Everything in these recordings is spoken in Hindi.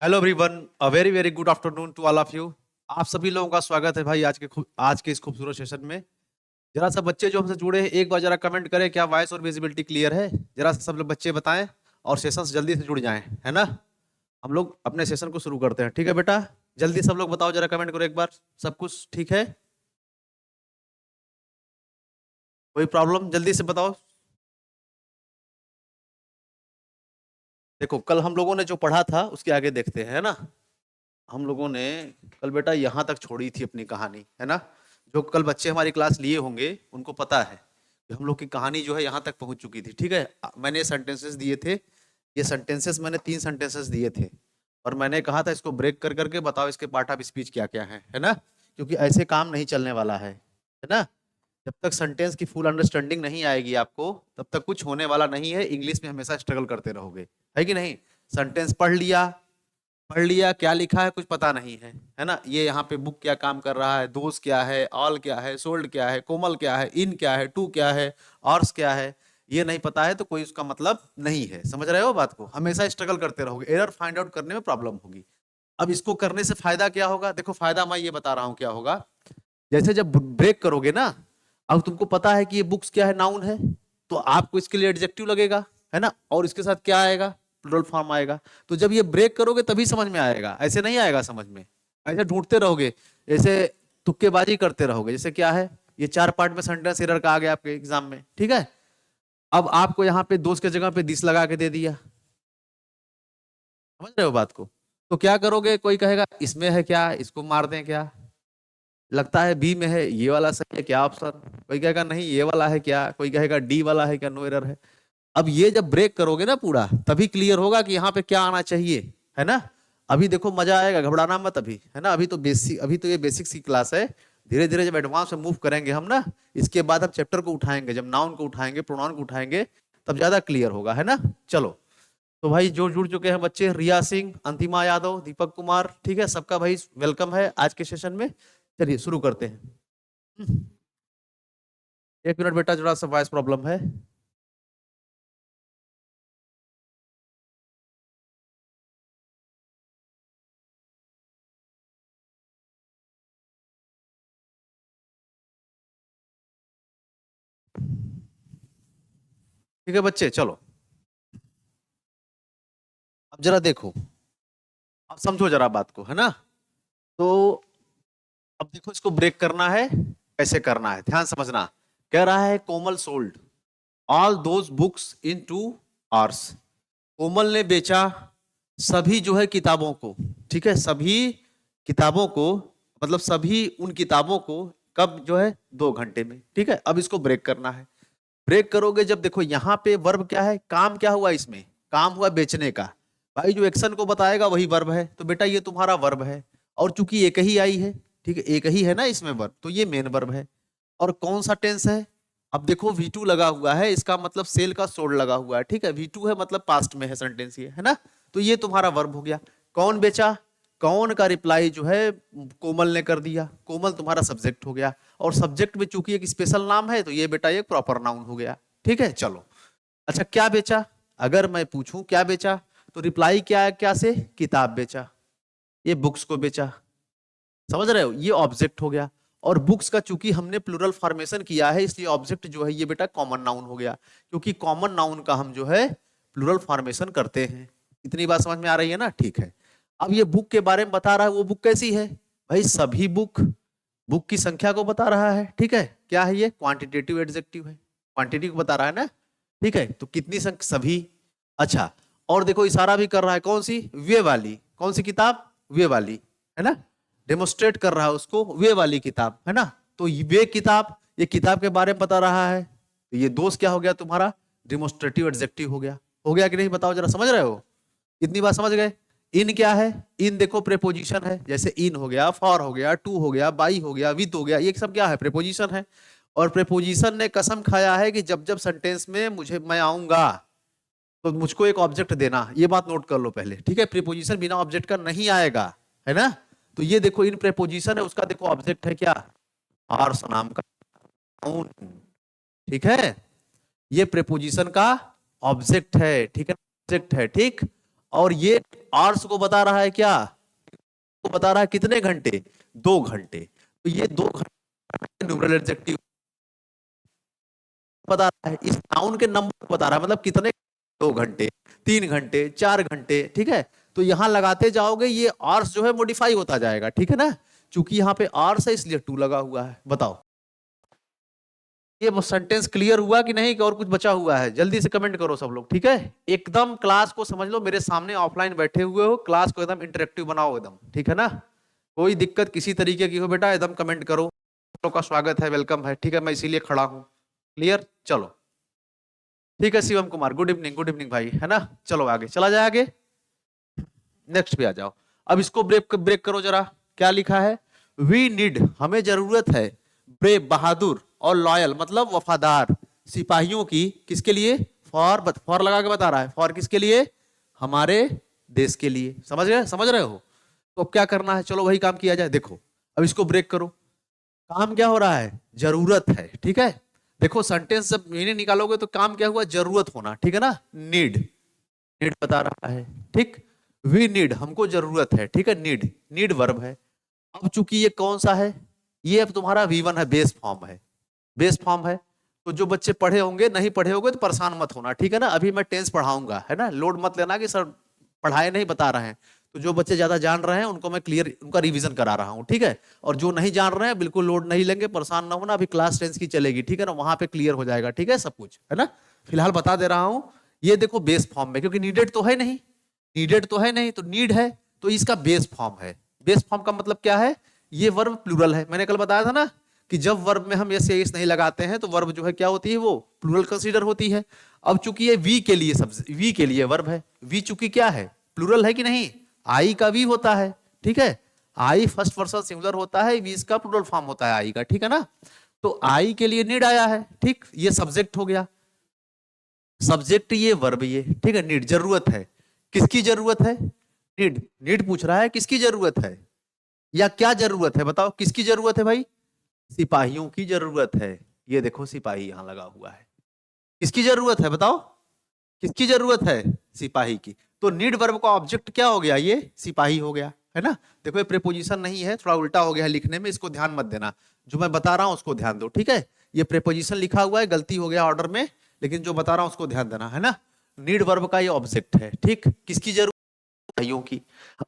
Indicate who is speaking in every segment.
Speaker 1: Hello everyone, a very very good afternoon to all of you. आप सभी लोगों का स्वागत है भाई आज के इस खूबसूरत सेशन में। जरा सा बच्चे जो हमसे जुड़े हैं एक बार जरा कमेंट करें, क्या वॉइस और विजिबिलिटी क्लियर है? जरा सा सब लोग बच्चे बताएं और सेशन से जल्दी से जुड़ जाएं, है ना। हम लोग अपने सेशन को शुरू करते हैं, ठीक है बेटा? जल्दी सब लोग बताओ, जरा कमेंट करो एक बार। सब कुछ ठीक है? कोई प्रॉब्लम? जल्दी से बताओ। देखो, कल हम लोगों ने जो पढ़ा था उसके आगे देखते हैं, है ना। हम लोगों ने कल बेटा यहाँ तक छोड़ी थी अपनी कहानी, है ना। जो कल बच्चे हमारी क्लास लिए होंगे उनको पता है कि हम लोग की कहानी जो है यहाँ तक पहुंच चुकी थी, ठीक है। मैंने सेंटेंसेस दिए थे, ये सेंटेंसेस मैंने 3 सेंटेंसेस दिए थे और मैंने कहा था इसको ब्रेक कर करके बताओ इसके पार्ट ऑफ स्पीच क्या क्या है ना। क्योंकि ऐसे काम नहीं चलने वाला है ना। जब तक सेंटेंस की फुल अंडरस्टैंडिंग नहीं आएगी आपको, तब तक कुछ होने वाला नहीं है। इंग्लिश में हमेशा स्ट्रगल करते रहोगे, है कि नहीं। सेंटेंस पढ़ लिया क्या लिखा है कुछ पता नहीं है ना। ये यहाँ पे बुक क्या काम कर रहा है, दोस्त क्या है, ऑल क्या है, सोल्ड क्या है, कोमल क्या है, इन क्या है, टू क्या है, ऑर्स क्या है, ये नहीं पता है तो कोई उसका मतलब नहीं है। समझ रहे हो बात को? हमेशा स्ट्रगल करते रहोगे, एरर फाइंड आउट करने में प्रॉब्लम होगी। अब इसको करने से फायदा क्या होगा? देखो, फायदा मैं ये बता रहा हूं क्या होगा। जैसे जब ब्रेक करोगे ना, अब तुमको पता है कि ये बुक्स क्या है, नाउन है, तो आपको इसके लिए एडजेक्टिव लगेगा, है ना। और इसके साथ क्या आएगा? प्लूरल फॉर्म आएगा। तो जब ये ब्रेक करोगे तभी समझ में आएगा, ऐसे नहीं आएगा समझ में। ऐसे ढूंढते रहोगे, ऐसे तुक्केबाजी करते रहोगे। जैसे क्या है, ये 4 पार्ट में सेंटेंस एरर का आ गया आपके एग्जाम में, ठीक है। अब आपको यहाँ पे दोस्त की जगह पे दिस लगा के दे दिया, समझ रहे हो बात को? तो क्या करोगे? कोई कहेगा इसमें है क्या, इसको मार दें क्या, लगता है बी में है, ये वाला सही है क्या ऑप्शन। कोई कहेगा नहीं ये वाला है क्या, कोई कहेगा डी वाला है क्या, नो एरर है। अब ये जब ब्रेक करोगे ना पूरा, तभी क्लियर होगा कि यहाँ पे क्या आना चाहिए, है ना। अभी देखो मजा आएगा, घबराना मत अभी, है ना। अभी तो ये बेसिक्स की क्लास है। धीरे धीरे जब एडवांस में मूव करेंगे हम ना, इसके बाद हम चैप्टर को उठाएंगे, जब नाउन को उठाएंगे, प्रोनाउन को उठाएंगे, तब ज्यादा क्लियर होगा, है ना। चलो, तो भाई जो जुड़ चुके हैं बच्चे, रिया सिंह, अंतिमा यादव, दीपक कुमार, ठीक है, सबका भाई वेलकम है आज के सेशन में। चलिए शुरू करते हैं। 1 मिनट बेटा, थोड़ा सा वॉइस प्रॉब्लम है। ठीक है बच्चे, चलो अब जरा देखो, अब समझो जरा बात को, है ना। तो अब देखो, इसको ब्रेक करना है, कैसे करना है ध्यान समझना। कह रहा है Komal sold all those books in 2 hours। Komal ने बेचा सभी जो है किताबों को, ठीक है, सभी किताबों को, मतलब सभी उन किताबों को, कब जो है 2 घंटे में, ठीक है। अब इसको ब्रेक करना है। ब्रेक करोगे जब, देखो यहाँ पे वर्ब क्या है, काम क्या हुआ इसमें, काम हुआ बेचने का। भाई जो एक्शन को बताएगा वही वर्ब है, तो बेटा ये तुम्हारा वर्ब है। और चूंकि एक ही आई है, ठीक है, एक ही है ना इसमें वर्ब, तो ये मेन वर्ब है। और कौन सा टेंस है? अब देखो V2 लगा हुआ है, इसका मतलब सेल का सोल्ड लगा हुआ है, ठीक है। V2 है मतलब पास्ट में है सेंटेंस ये, है ना। तो ये तुम्हारा वर्ब हो गया। कौन बेचा? कौन का रिप्लाई जो है कोमल ने कर दिया, कोमल तुम्हारा सब्जेक्ट हो गया। और सब्जेक्ट में चूंकि एक स्पेशल नाम है, तो ये बेटा एक प्रॉपर नाउन हो गया, ठीक है। चलो, अच्छा क्या बेचा? अगर मैं पूछूं क्या बेचा, तो रिप्लाई क्या है, क्या से? किताब बेचा, ये बुक्स को बेचा। समझ रहे हो, ये ऑब्जेक्ट हो गया। और बुक्स का चूंकि हमने प्लूरल फॉर्मेशन किया है, इसलिए ऑब्जेक्ट जो है ये बेटा कॉमन नाउन हो गया। क्योंकि कॉमन नाउन का हम जो है प्लूरल फॉर्मेशन करते हैं। इतनी बात समझ में आ रही है ना? ठीक है। अब ये बुक के बारे में बता रहा है, वो बुक कैसी है भाई? सभी बुक, बुक की संख्या को बता रहा है, ठीक है। क्या है ये? क्वांटिटेटिव एडजेक्टिव है, क्वांटिटी को बता रहा है ना, ठीक है। तो कितनी संख्या? सभी। अच्छा, और देखो इशारा भी कर रहा है, कौन सी? वे वाली। कौन सी किताब? वे वाली, है ना। डेमोस्ट्रेट कर रहा है उसको, वे वाली किताब, है ना। तो वे किताब, ये किताब के बारे में बता रहा है। तो ये दोस्त क्या हो गया तुम्हारा? डेमोस्ट्रेटिव एडजेक्टिव हो गया। हो गया कि नहीं बताओ जरा, समझ रहे हो? इतनी बात समझ गए? इन क्या है? इन देखो प्रेपोजिशन है, जैसे इन हो गया, फॉर हो गया, टू हो गया, बाई हो गया, विद हो गया, ये सब क्या है? प्रेपोजिशन है। और प्रेपोजिशन ने कसम खाया है कि जब जब सेंटेंस में मैं आऊंगा तो मुझको एक ऑब्जेक्ट देना। ये बात नोट कर लो पहले, ठीक है। प्रीपोजिशन बिना ऑब्जेक्ट का नहीं आएगा, है ना। तो ये देखो इन प्रीपोजिशन है, उसका देखो ऑब्जेक्ट है क्या? आर्स नाम का नाउन, ठीक है। ये प्रीपोजिशन का ऑब्जेक्ट है, ठीक है, ऑब्जेक्ट है, ठीक। और ये आवर्स को बता रहा है क्या, को बता रहा है कितने घंटे, 2 घंटे। तो ये 2 घंटे न्यूमरल एडजेक्टिव बता रहा है, इस नाउन के नंबर को बता रहा है, मतलब कितने, 2 घंटे, 3 घंटे, 4 घंटे, ठीक है। तो यहां लगाते जाओगे ये आवर्स जो है मॉडिफाई होता जाएगा, ठीक है ना। चूंकि यहाँ पे आवर्स है इसलिए 2 लगा हुआ है। बताओ ये सेंटेंस क्लियर हुआ कि नहीं, कि और कुछ बचा हुआ है? जल्दी से कमेंट करो सब लोग, ठीक है। एकदम क्लास को समझ लो, मेरे सामने ऑफलाइन बैठे हुए हो, क्लास को एकदम इंटरेक्टिव बनाओ एकदम, ठीक है ना। कोई दिक्कत किसी तरीके की हो बेटा एकदम कमेंट करो, लोग का स्वागत है, वेलकम है, ठीक है, मैं इसीलिए खड़ा हूं। क्लियर, चलो ठीक है। Shivam Kumar good evening, good evening भाई, है ना। चलो आगे चला जाए, आगे नेक्स्ट पे आ जाओ। अब इसको ब्रेक ब्रेक करो जरा। क्या लिखा है, वी नीड, हमें जरूरत है, ब्रेव बहादुर और लॉयल मतलब वफादार सिपाहियों की, किसके लिए, फॉर लगा के बता रहा है, फॉर किसके लिए, हमारे देश के लिए। समझ गए, समझ रहे हो। तो अब क्या करना है, चलो वही काम किया जाए। देखो अब इसको ब्रेक करो, काम क्या हो रहा है, जरूरत है, ठीक है। देखो सेंटेंस जब मीनिंग निकालोगे तो काम क्या हुआ, जरूरत होना, ठीक है ना। नीड, नीड बता रहा है, ठीक। वी नीड, हमको जरूरत है, ठीक है। नीड, नीड वर्ब है। अब चूंकि ये कौन सा है, ये अब तुम्हारा V1 है, बेस फॉर्म है, बेस फॉर्म है। तो जो बच्चे पढ़े होंगे, नहीं पढ़े होंगे तो परेशान मत होना, ठीक है ना। अभी मैं टेंस पढ़ाऊंगा, है ना, लोड मत लेना कि सर पढ़ाए नहीं बता रहे हैं। तो जो बच्चे ज्यादा जान रहे हैं उनको मैं क्लियर उनका रिवीजन करा रहा हूँ, ठीक है। और जो नहीं जान रहे हैं बिल्कुल लोड नहीं लेंगे, परेशान ना होना, अभी क्लास टेंस की चलेगी, ठीक है ना, वहां पे क्लियर हो जाएगा, ठीक है, सब कुछ, है ना। फिलहाल बता दे रहा हूँ, ये देखो बेस फॉर्म में, क्योंकि नीडेड तो है नहीं, नीडेड तो है नहीं, तो नीड है, तो इसका बेस फॉर्म है। बेस फॉर्म का मतलब क्या है, ये वर्ब प्लूरल है, मैंने कल बताया था ना कि जब वर्ब में हम यस या यस नहीं लगाते हैं तो वर्ब जो है क्या होती है, वो प्लूरल कंसीडर होती है। अब चूंकि ये वी के लिए, सब वी के लिए वर्ब है, वी चूंकि क्या है, प्लूरल है कि नहीं, आई का वी होता है, ठीक है। आई फर्स्ट पर्सन सिंगुलर होता है, वी इसका प्लूरल फॉर्म होता है आई का, ठीक है ना। तो आई के लिए नीड आया है, ठीक, ये सब्जेक्ट हो गया, सब्जेक्ट ये वर्ब ये, ठीक है। नीड जरूरत है, किसकी जरूरत है, नीड, नीड पूछ रहा है किसकी जरूरत है, या क्या जरूरत है, बताओ किसकी जरूरत है भाई, सिपाहियों की जरूरत है। ये देखो सिपाही यहां लगा हुआ है, किसकी जरूरत है बताओ, किसकी जरूरत है, सिपाही की। तो नीड वर्ब का ऑब्जेक्ट क्या हो गया, ये सिपाही हो गया, है ना। देखो ये प्रेपोजिशन नहीं है, थोड़ा उल्टा हो गया है लिखने में, इसको ध्यान मत देना, जो मैं बता रहा हूं उसको ध्यान दो, ठीक है। ये प्रेपोजिशन लिखा हुआ है, गलती हो गया ऑर्डर में, लेकिन जो बता रहा हूं उसको ध्यान देना, है ना। नीड वर्ब का ये ऑब्जेक्ट है, ठीक, किसकी जरूरत, सिपाहियों की।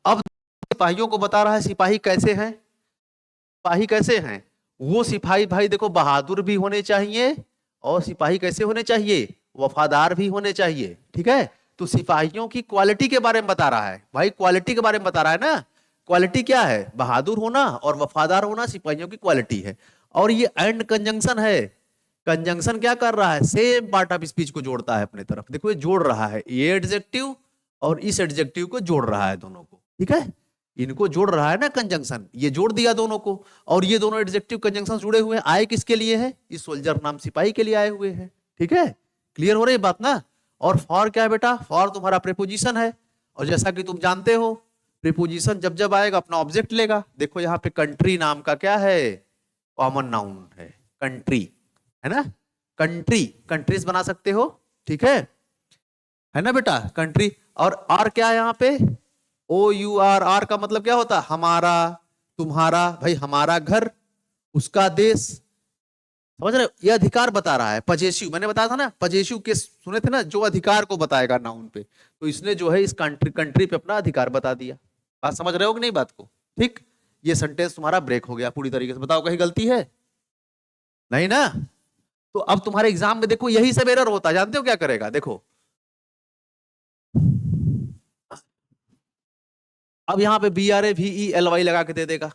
Speaker 1: अब सिपाहियों को बता रहा है, सिपाही कैसे हैं, सिपाही कैसे हैं, वो सिपाही भाई देखो बहादुर भी होने चाहिए, और सिपाही कैसे होने चाहिए, वफादार भी होने चाहिए, ठीक है। तो सिपाहियों की क्वालिटी के बारे में बता रहा है भाई, क्वालिटी के बारे में बता रहा है ना। क्वालिटी क्या है, बहादुर होना और वफादार होना सिपाहियों की क्वालिटी है। और ये एंड कंजंक्शन है, कंजंक्शन क्या कर रहा है, सेम पार्ट ऑफ स्पीच को जोड़ता है अपने तरफ, देखो ये जोड़ रहा है, ये एडजेक्टिव और इस एडजेक्टिव को जोड़ रहा है दोनों को, ठीक है। इनको जोड़ रहा है ना कंजंक्शन, ये जोड़ दिया दोनों को, और ये दोनों एडजेक्टिव कंजंक्शन जुड़े हुए हैं, आए किसके लिए है, इस सोल्जर नाम सिपाही के लिए आए हुए हैं, ठीक है। क्लियर हो रही बात ना। और फॉर क्या है बेटा, फॉर तुम्हारा प्रीपोजिशन है, और जैसा कि तुम जानते हो प्रीपोजिशन जब जब आएगा अपना ऑब्जेक्ट लेगा। देखो यहाँ पे कंट्री नाम का क्या है, कॉमन नाउन है, कंट्री, है ना। कंट्री, कंट्रीज बना सकते हो, ठीक है ना बेटा, कंट्री। और आर क्या है यहाँ पे, OUR, आर का मतलब क्या होता है, हमारा, तुम्हारा, भाई हमारा घर, उसका देश, समझ रहे हो। ये अधिकार बता रहा है, पजेसिव, मैंने बताया था ना, पजेसिव के सुने थे ना, जो अधिकार को बताएगा नाउन पे, तो इसने जो है इस कंट्री, कंट्री पे अपना अधिकार बता दिया। बात समझ रहे हो कि नहीं बात को, ठीक। ये सेंटेंस तुम्हारा ब्रेक हो गया पूरी तरीके से, बताओ कहीं गलती है नहीं ना। तो अब तुम्हारे एग्जाम में देखो यही सब एरर होता है, जानते हो क्या करेगा, देखो अब यहाँ पे BRAVELY लगा के दे देगा,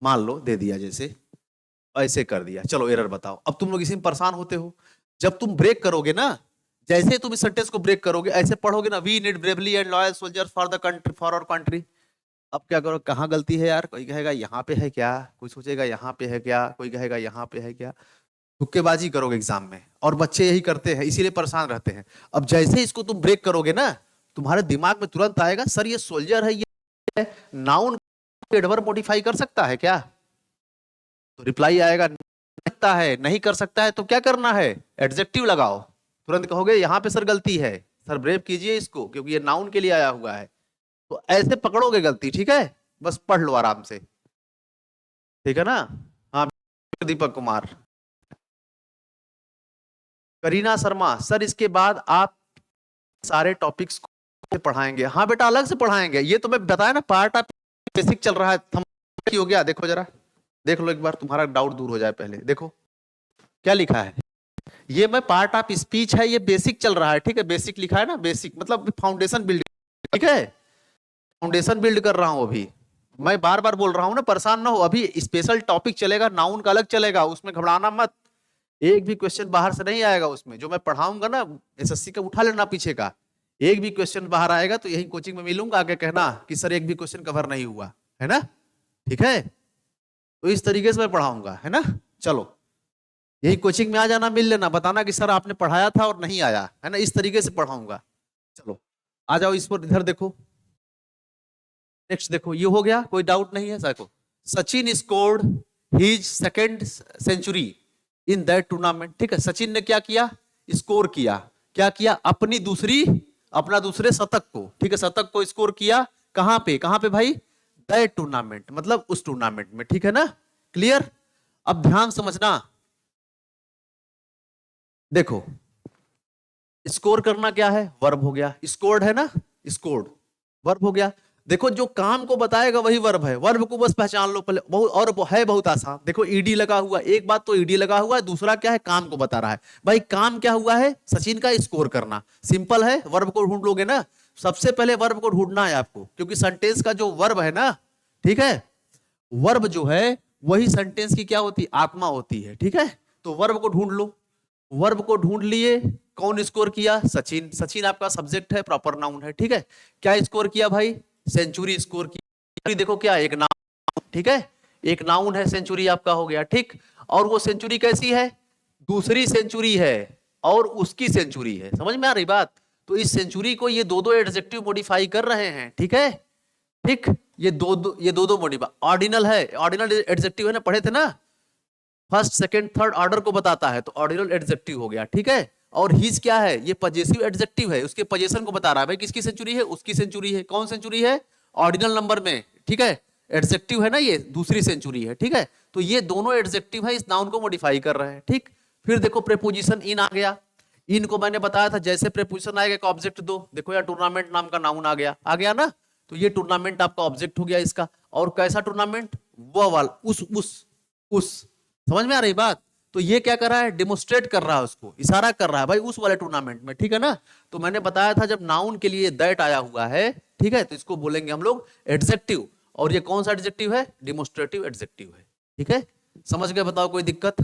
Speaker 1: मान लो दे दिया, जैसे ऐसे कर दिया, चलो एरर बताओ। अब तुम लोग इसी में परेशान होते हो, जब तुम ब्रेक करोगे ना, जैसे तुम इस सेंटेंस को ब्रेक करोगे ऐसे पढ़ोगे ना, we need bravely and loyal soldier for the country, for our country. अब क्या करो, कहाँ गलती है यार, कोई कहेगा यहाँ पे है क्या, कोई सोचेगा यहाँ पे है क्या, कोई कहेगा यहाँ पे है क्या, तुक्केबाजी करोगे एग्जाम में, और बच्चे यही करते हैं, इसीलिए परेशान रहते हैं। अब जैसे ही इसको तुम ब्रेक करोगे ना, तुम्हारे दिमाग में तुरंत आएगा, सर ये सोल्जर है, ये नाउन एडवर्ब मॉडिफाई कर सकता है क्या, तो रिप्लाई आएगा सकता है, नहीं कर सकता है तो क्या करना है, एडजेक्टिव लगाओ, तुरंत कहोगे यहां पे सर गलती है, सर ब्रेव कीजिए इसको, क्योंकि ये नाउन के लिए आया हुआ है। तो ऐसे पकड़ोगे गलती, ठीक है, बस पढ़ लो आराम से, ठीक है ना। हाँ, दीपक कुमार। करीना शर्मा, सर इसके बाद आप सारे टॉपिक्स को पढ़ाएंगे? हाँ बेटा, अलग से पढ़ाएंगे, ये तो मैं बताया ना, पार्ट ऑफ बेसिक चल रहा है। हो गया, देखो जरा, देख लो एक बार, तुम्हारा डाउट दूर हो जाए। पहले देखो क्या लिखा है, ये मैं पार्ट ऑफ स्पीच है, ये बेसिक चल रहा है, ठीक है, बेसिक लिखा है ना, बेसिक मतलब फाउंडेशन बिल्ड, ठीक है, फाउंडेशन बिल्ड कर रहा हूं अभी। मैं बार बार बोल रहा हूं ना, परेशान ना हो, अभी स्पेशल टॉपिक चलेगा, नाउन का अलग चलेगा, उसमें घबराना मत। एक भी क्वेश्चन बाहर से नहीं आएगा उसमें, जो मैं पढ़ाऊंगा ना एसएससी का, उठा लेना पीछे का। एक भी क्वेश्चन बाहर आएगा तो यही कोचिंग में मिलूंगा, आके कहना कि सर एक भी क्वेश्चन कवर नहीं हुआ है ना, ठीक है। तो इस तरीके से मैं पढ़ाऊंगा, है ना। चलो, यही कोचिंग में आ जाना, मिल लेना, बताना कि सर आपने पढ़ाया था और नहीं आया, है ना, इस तरीके से पढ़ाऊंगा। चलो आ जाओ इस पर, इधर देखो, नेक्स्ट देखो, ये हो गया, कोई डाउट नहीं है सबको। Sachin scored his second century in that tournament, ठीक है, सचिन ने क्या किया, स्कोर किया, क्या किया, अपना दूसरे शतक को, ठीक है, शतक को स्कोर किया, कहां पे भाई, दैट टूर्नामेंट, मतलब उस टूर्नामेंट में, ठीक है ना, क्लियर। अब ध्यान समझना, देखो स्कोर करना क्या है, वर्ब हो गया, स्कोर्ड है ना, स्कोर्ड वर्ब हो गया। देखो जो काम को बताएगा वही वर्ब है, वर्ब को बस पहचान लो पहले, बहुत और है बहुत आसान। देखो ईडी लगा हुआ, एक बात तो ईडी लगा हुआ है, दूसरा क्या है, काम को बता रहा है। भाई काम क्या हुआ है, सचिन का स्कोर करना, सिंपल है, वर्ब को ढूंढ लोगे ना, सबसे पहले वर्ब को ढूंढना है आपको, क्योंकि सेंटेंस का जो वर्ब है ना, ठीक है, वर्ब जो है वही सेंटेंस की क्या होती, आत्मा होती है, ठीक है। तो वर्ब को ढूंढ लो, वर्ब को ढूंढ लिए, कौन स्कोर किया, सचिन, सचिन आपका सब्जेक्ट है, प्रॉपर नाउन है, ठीक है। क्या स्कोर किया भाई, सेंचुरी स्कोर किया, देखो क्या, एक नाउन, ठीक है, एक नाउन है, सेंचुरी आपका हो गया, ठीक। और वो सेंचुरी कैसी है, दूसरी सेंचुरी है, और उसकी सेंचुरी है, समझ में आ रही बात। तो इस सेंचुरी को ये दो एडजेक्टिव मॉडिफाई कर रहे हैं, ठीक है, ठीक, ये दो मॉडिफाई, ऑर्डिनल है, ऑर्डिनल एडजेक्टिव है ना, पढ़े थे ना, फर्स्ट सेकंड थर्ड ऑर्डर को बताता है, तो ऑर्डिनल एडजेक्टिव हो गया, ठीक है। और हिज क्या है, ये पजेसिव एडजेक्टिव है, उसके पोजीशन को बता रहा है, भाई किसकी सेंचुरी है, उसकी सेंचुरी है, कौन सेंचुरी है, ऑर्डिनल नंबर में, ठीक है, एडजेक्टिव है ना, ये दूसरी सेंचुरी है, ठीक है। तो ये दोनों एडजेक्टिव है, इस नाउन को मॉडिफाई कर रहे हैं, ठीक। फिर देखो प्रेपोजिशन इन आ गया, इन को मैंने बताया था, जैसे प्रेपोजिशन आएगा एक ऑब्जेक्ट दो, देखो यार टूर्नामेंट नाम का नाउन आ गया ना, तो ये टूर्नामेंट आपका ऑब्जेक्ट हो गया इसका। और कैसा टूर्नामेंट, वो वाला, उस समझ में आ रही बात। तो ये क्या कर रहा है, डिमोस्ट्रेट कर रहा है, उसको इशारा कर रहा है भाई उस वाले टूर्नामेंट में, ठीक है ना। तो मैंने बताया था जब नाउन के लिए दैट आया हुआ है, ठीक है, तो इसको बोलेंगे हम लोग एडजेक्टिव, और ये कौन सा एडजेक्टिव है, डिमोस्ट्रेटिव एडजेक्टिव है, ठीक है। समझ गए, बताओ कोई दिक्कत।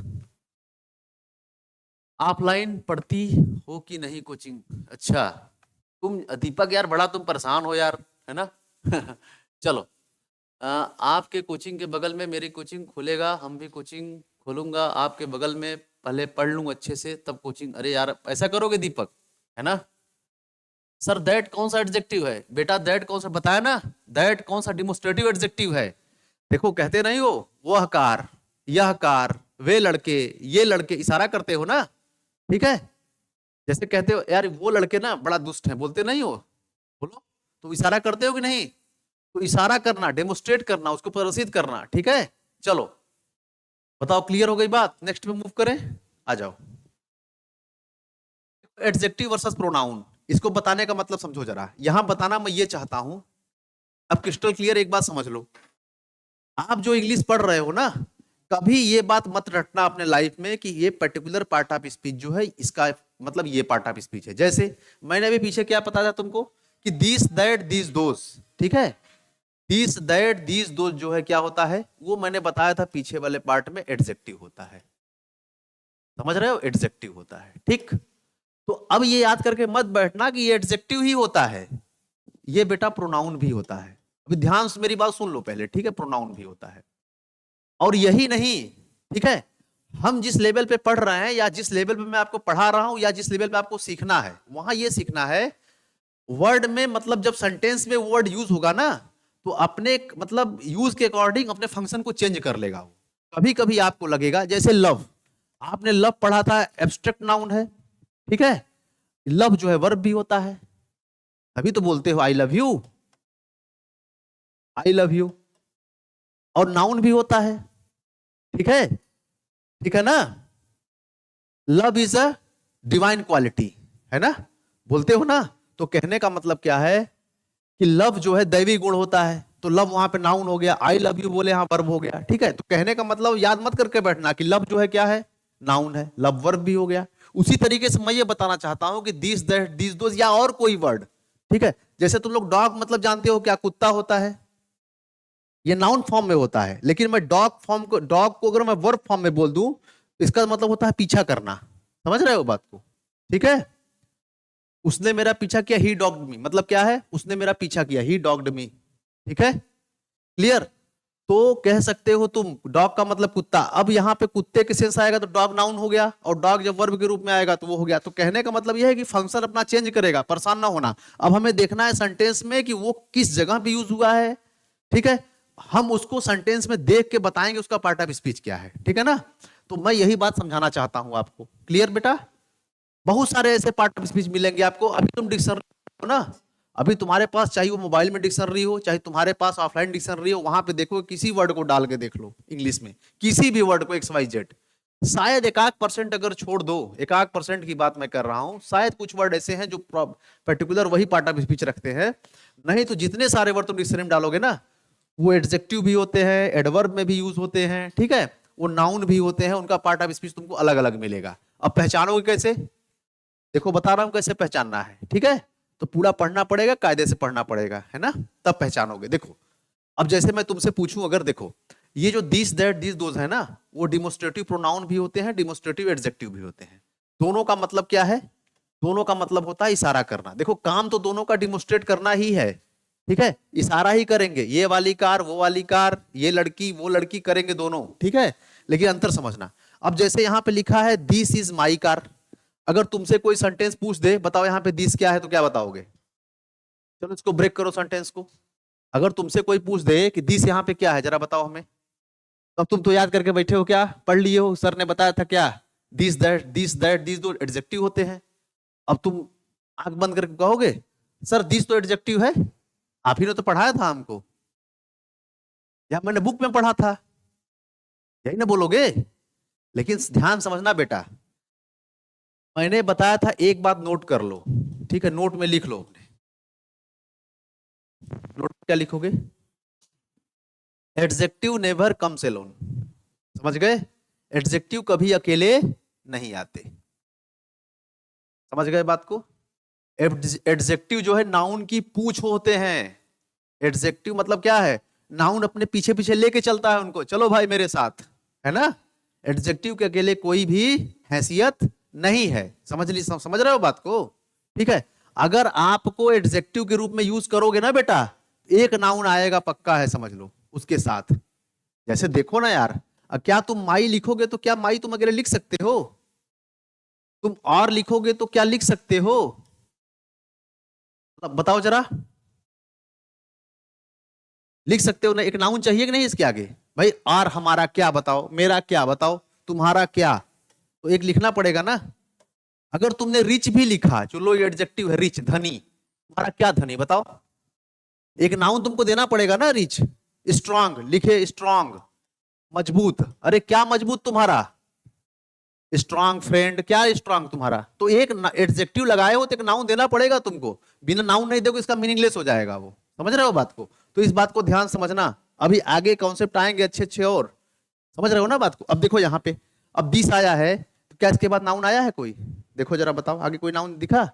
Speaker 1: ऑफलाइन पढ़ती हो कि नहीं कोचिंग, अच्छा तुम दीपक यार बड़ा तुम परेशान हो यार, है ना चलो, आपके कोचिंग के बगल में मेरी कोचिंग खुलेगा, हम भी कोचिंग खोलूंगा आपके बगल में, पहले पढ़ लूं अच्छे से तब कोचिंग। अरे यार ऐसा करोगे दीपक, है ना। सर दैट कौन सा एडजेक्टिव है बेटा, दैट कौन सा बताया ना, दैट कौन सा डिमोस्ट्रेटिव एडजेक्टिव है। देखो कहते नहीं हो, वह कार, यह कार, वे लड़के, ये लड़के, इशारा करते हो ना, ठीक है। जैसे कहते हो यार वो लड़के ना बड़ा दुष्ट है, बोलते नहीं हो, बोलो, तो इशारा करते हो कि नहीं। तो इशारा करना, डेमोस्ट्रेट करना, उसको प्रदर्शित करना, ठीक है। चलो बताओ, क्लियर हो गई बात, नेक्स्ट में मूव करें, आ जाओ। एडजेक्टिव वर्सेस प्रोनाउन, इसको बताने का मतलब समझो जरा, यहां बताना मैं ये चाहता हूं, अब क्रिस्टल क्लियर एक बात समझ लो, आप जो इंग्लिश पढ़ रहे हो ना, कभी ये बात मत रटना अपने लाइफ में कि ये पर्टिकुलर पार्ट ऑफ स्पीच जो है इसका मतलब ये पार्ट ऑफ स्पीच है। जैसे मैंने अभी पीछे क्या बताया तुमको कि दिस दैट दिस दोस, ठीक है, दिस दैट दिस दोस जो है क्या होता है, वो मैंने बताया था पीछे वाले पार्ट में एडजेक्टिव होता है, समझ रहे हो, एडजेक्टिव होता है, ठीक। तो अब ये याद करके मत बैठना कि ये एडजेक्टिव ही होता है, ये बेटा प्रोनाउन भी होता है। अभी ध्यान से मेरी बात सुन लो पहले, ठीक है, प्रोनाउन भी होता है। और यही नहीं, ठीक है, हम जिस लेवल पे पढ़ रहे हैं या जिस लेवल पे मैं आपको पढ़ा रहा हूं या जिस लेवल पे आपको सीखना है, वहां ये सीखना है वर्ड में, मतलब जब सेंटेंस में वर्ड यूज होगा ना, तो अपने मतलब यूज के अकॉर्डिंग अपने फंक्शन को चेंज कर लेगा वो। कभी कभी आपको लगेगा, जैसे लव, आपने लव पढ़ा था, एब्स्ट्रैक्ट नाउन है, ठीक है, लव जो है वर्ब भी होता है, अभी तो बोलते हो I love you, I love you, और नाउन भी होता है। ठीक है, ठीक है ना। Love is a divine quality, है ना, बोलते हो ना। तो कहने का मतलब क्या है कि लव जो है दैवी गुण होता है, तो लव वहां पे नाउन हो गया, आई लव यू बोले यहाँ वर्ब हो गया। ठीक है, तो कहने का मतलब याद मत करके बैठना कि लव जो है क्या है, नाउन है, लव वर्ब भी हो गया। उसी तरीके से मैं ये बताना चाहता हूं कि दिस दैट दिस दोस या और कोई वर्ड। ठीक है, जैसे तुम लोग डॉग मतलब जानते हो क्या, कुत्ता होता है, ये नाउन फॉर्म में होता है, लेकिन मैं डॉग को अगर मैं वर्ब फॉर्म में बोल दूं तो इसका मतलब होता है पीछा करना। समझ रहे हो बात को? ठीक है, उसने मेरा पीछा किया, ही डॉग्ड मी, मतलब क्या है, उसने मेरा पीछा किया, ही डॉग्ड मी। ठीक है, क्लियर। तो कह सकते हो तुम डॉग का मतलब कुत्ता, अब यहां पे कुत्ते के सेंस आएगा तो डॉग नाउन हो गया, और डॉग जब वर्ब के रूप में आएगा तो वो हो गया। तो कहने का मतलब यह है कि फंक्शन अपना चेंज करेगा, परेशान ना होना। अब हमें देखना है सेंटेंस में कि वो किस जगह पे यूज हुआ है। ठीक है, हम उसको सेंटेंस में देख के बताएंगे उसका पार्ट ऑफ स्पीच क्या है। ठीक है ना, तो मैं यही बात समझाना चाहता हूं आपको। क्लियर बेटा? बहुत सारे ऐसे पार्ट ऑफ स्पीच मिलेंगे आपको। अभी तुम डिक्शनरी हो ना, अभी तुम्हारे पास चाहे वो मोबाइल में डिक्शनरी हो, चाहे तुम्हारे पास ऑफलाइन डिक्शनरी हो, वहां पे देखो, किसी वर्ड को डाल के देख लो इंग्लिश में, किसी भी वर्ड को एक्स वाई जेड, शायद एक आध परसेंट अगर छोड़ दो, एक आध परसेंट की बात मैं कर रहा हूं, शायद कुछ वर्ड ऐसे हैं जो पर्टिकुलर वही पार्ट ऑफ स्पीच रखते हैं। नहीं तो जितने सारे वर्ड तुम डिक्शनरी में डालोगे ना, वो एडजेक्टिव भी होते हैं, एडवर्ब में भी यूज होते हैं। ठीक है, वो नाउन भी होते हैं, उनका पार्ट ऑफ स्पीच तुमको अलग अलग मिलेगा। अब पहचानोगे कैसे? देखो बता रहा हूं कैसे पहचानना है। ठीक है, तो पूरा पढ़ना पड़ेगा, कायदे से पढ़ना पड़ेगा, है ना, तब पहचानोगे। देखो, अब जैसे मैं तुमसे पूछूं, अगर देखो ये जो दिस दैट दिस दोज है ना, वो डिमोस्ट्रेटिव प्रोनाउन भी होते हैं, डिमोस्ट्रेटिव एडजेक्टिव भी होते हैं। दोनों का मतलब क्या है? दोनों का मतलब होता है इशारा करना। देखो काम तो दोनों का डिमोस्ट्रेट करना ही है। ठीक है, इशारा ही करेंगे, ये वाली कार वो वाली कार, ये लड़की वो लड़की, करेंगे दोनों। ठीक है, लेकिन अंतर समझना। अब जैसे यहां पे लिखा है दिस इज माई कार, अगर तुमसे कोई सेंटेंस पूछ दे, बताओ यहाँ पे दिस क्या है, तो क्या बताओगे? चलो इसको ब्रेक करो सेंटेंस को। अगर तुमसे कोई पूछ दे कि दिस यहाँ पे क्या है, जरा बताओ हमें, तो अब तुम तो याद करके बैठे हो, क्या पढ़ लिए हो, सर ने बताया था क्या, दिस दैट दिस दो एडजेक्टिव होते हैं। अब तुम आंख बंद करके कहोगे सर दिस तो एडजेक्टिव है, आप ही ने तो पढ़ाया था हमको, या मैंने बुक में पढ़ा था, यही ना बोलोगे। लेकिन ध्यान समझना बेटा, मैंने बताया था, एक बात नोट कर लो। ठीक है, नोट में लिख लो। नोट क्या लिखोगे? Adjective never comes alone. समझ गए? एडजेक्टिव कभी अकेले नहीं आते। समझ गए बात को? एडजेक्टिव जो है नाउन की पूंछ होते हैं। एडजेक्टिव मतलब क्या है? नाउन अपने पीछे पीछे लेके चलता है उनको, चलो भाई मेरे साथ, है ना। एडजेक्टिव के अकेले कोई भी हैसियत नहीं है। समझ रहे हो बात को? ठीक है, अगर आपको एडजेक्टिव के रूप में यूज करोगे ना बेटा, एक नाउन आएगा पक्का है, समझ लो उसके साथ। जैसे देखो ना यार, क्या तुम माई लिखोगे तो क्या माई तुम अकेले लिख सकते हो? तुम और लिखोगे तो क्या लिख सकते हो? बताओ जरा, लिख सकते हो ना? एक नाउन चाहिए कि नहीं इसके आगे? भाई और हमारा क्या बताओ, मेरा क्या बताओ, तुम्हारा क्या, तो एक लिखना पड़ेगा ना। अगर तुमने रिच भी लिखा, चलो ये एडजेक्टिव है, रिच धनी, तुम्हारा क्या धनी बताओ? एक नाउन तुमको देना पड़ेगा ना। रिच, स्ट्रांग लिखे, स्ट्रांग, मजबूत, अरे क्या मजबूत तुम्हारा? स्ट्रांग फ्रेंड, क्या स्ट्रांग तुम्हारा? तो एक एडजेक्टिव लगाए हो तो एक नाउन देना पड़ेगा तुमको, बिना नाउन नहीं दोगे इसका मीनिंगलेस हो जाएगा वो। समझ रहे हो बात को? तो इस बात को ध्यान समझना, अभी आगे कॉन्सेप्ट आएंगे अच्छे अच्छे और। समझ रहे हो ना बात को? अब देखो यहाँ पे, अब दिस आया है, तो क्या इसके बाद नाउन आया है कोई? देखो जरा बताओ, आगे कोई नाउन दिखा?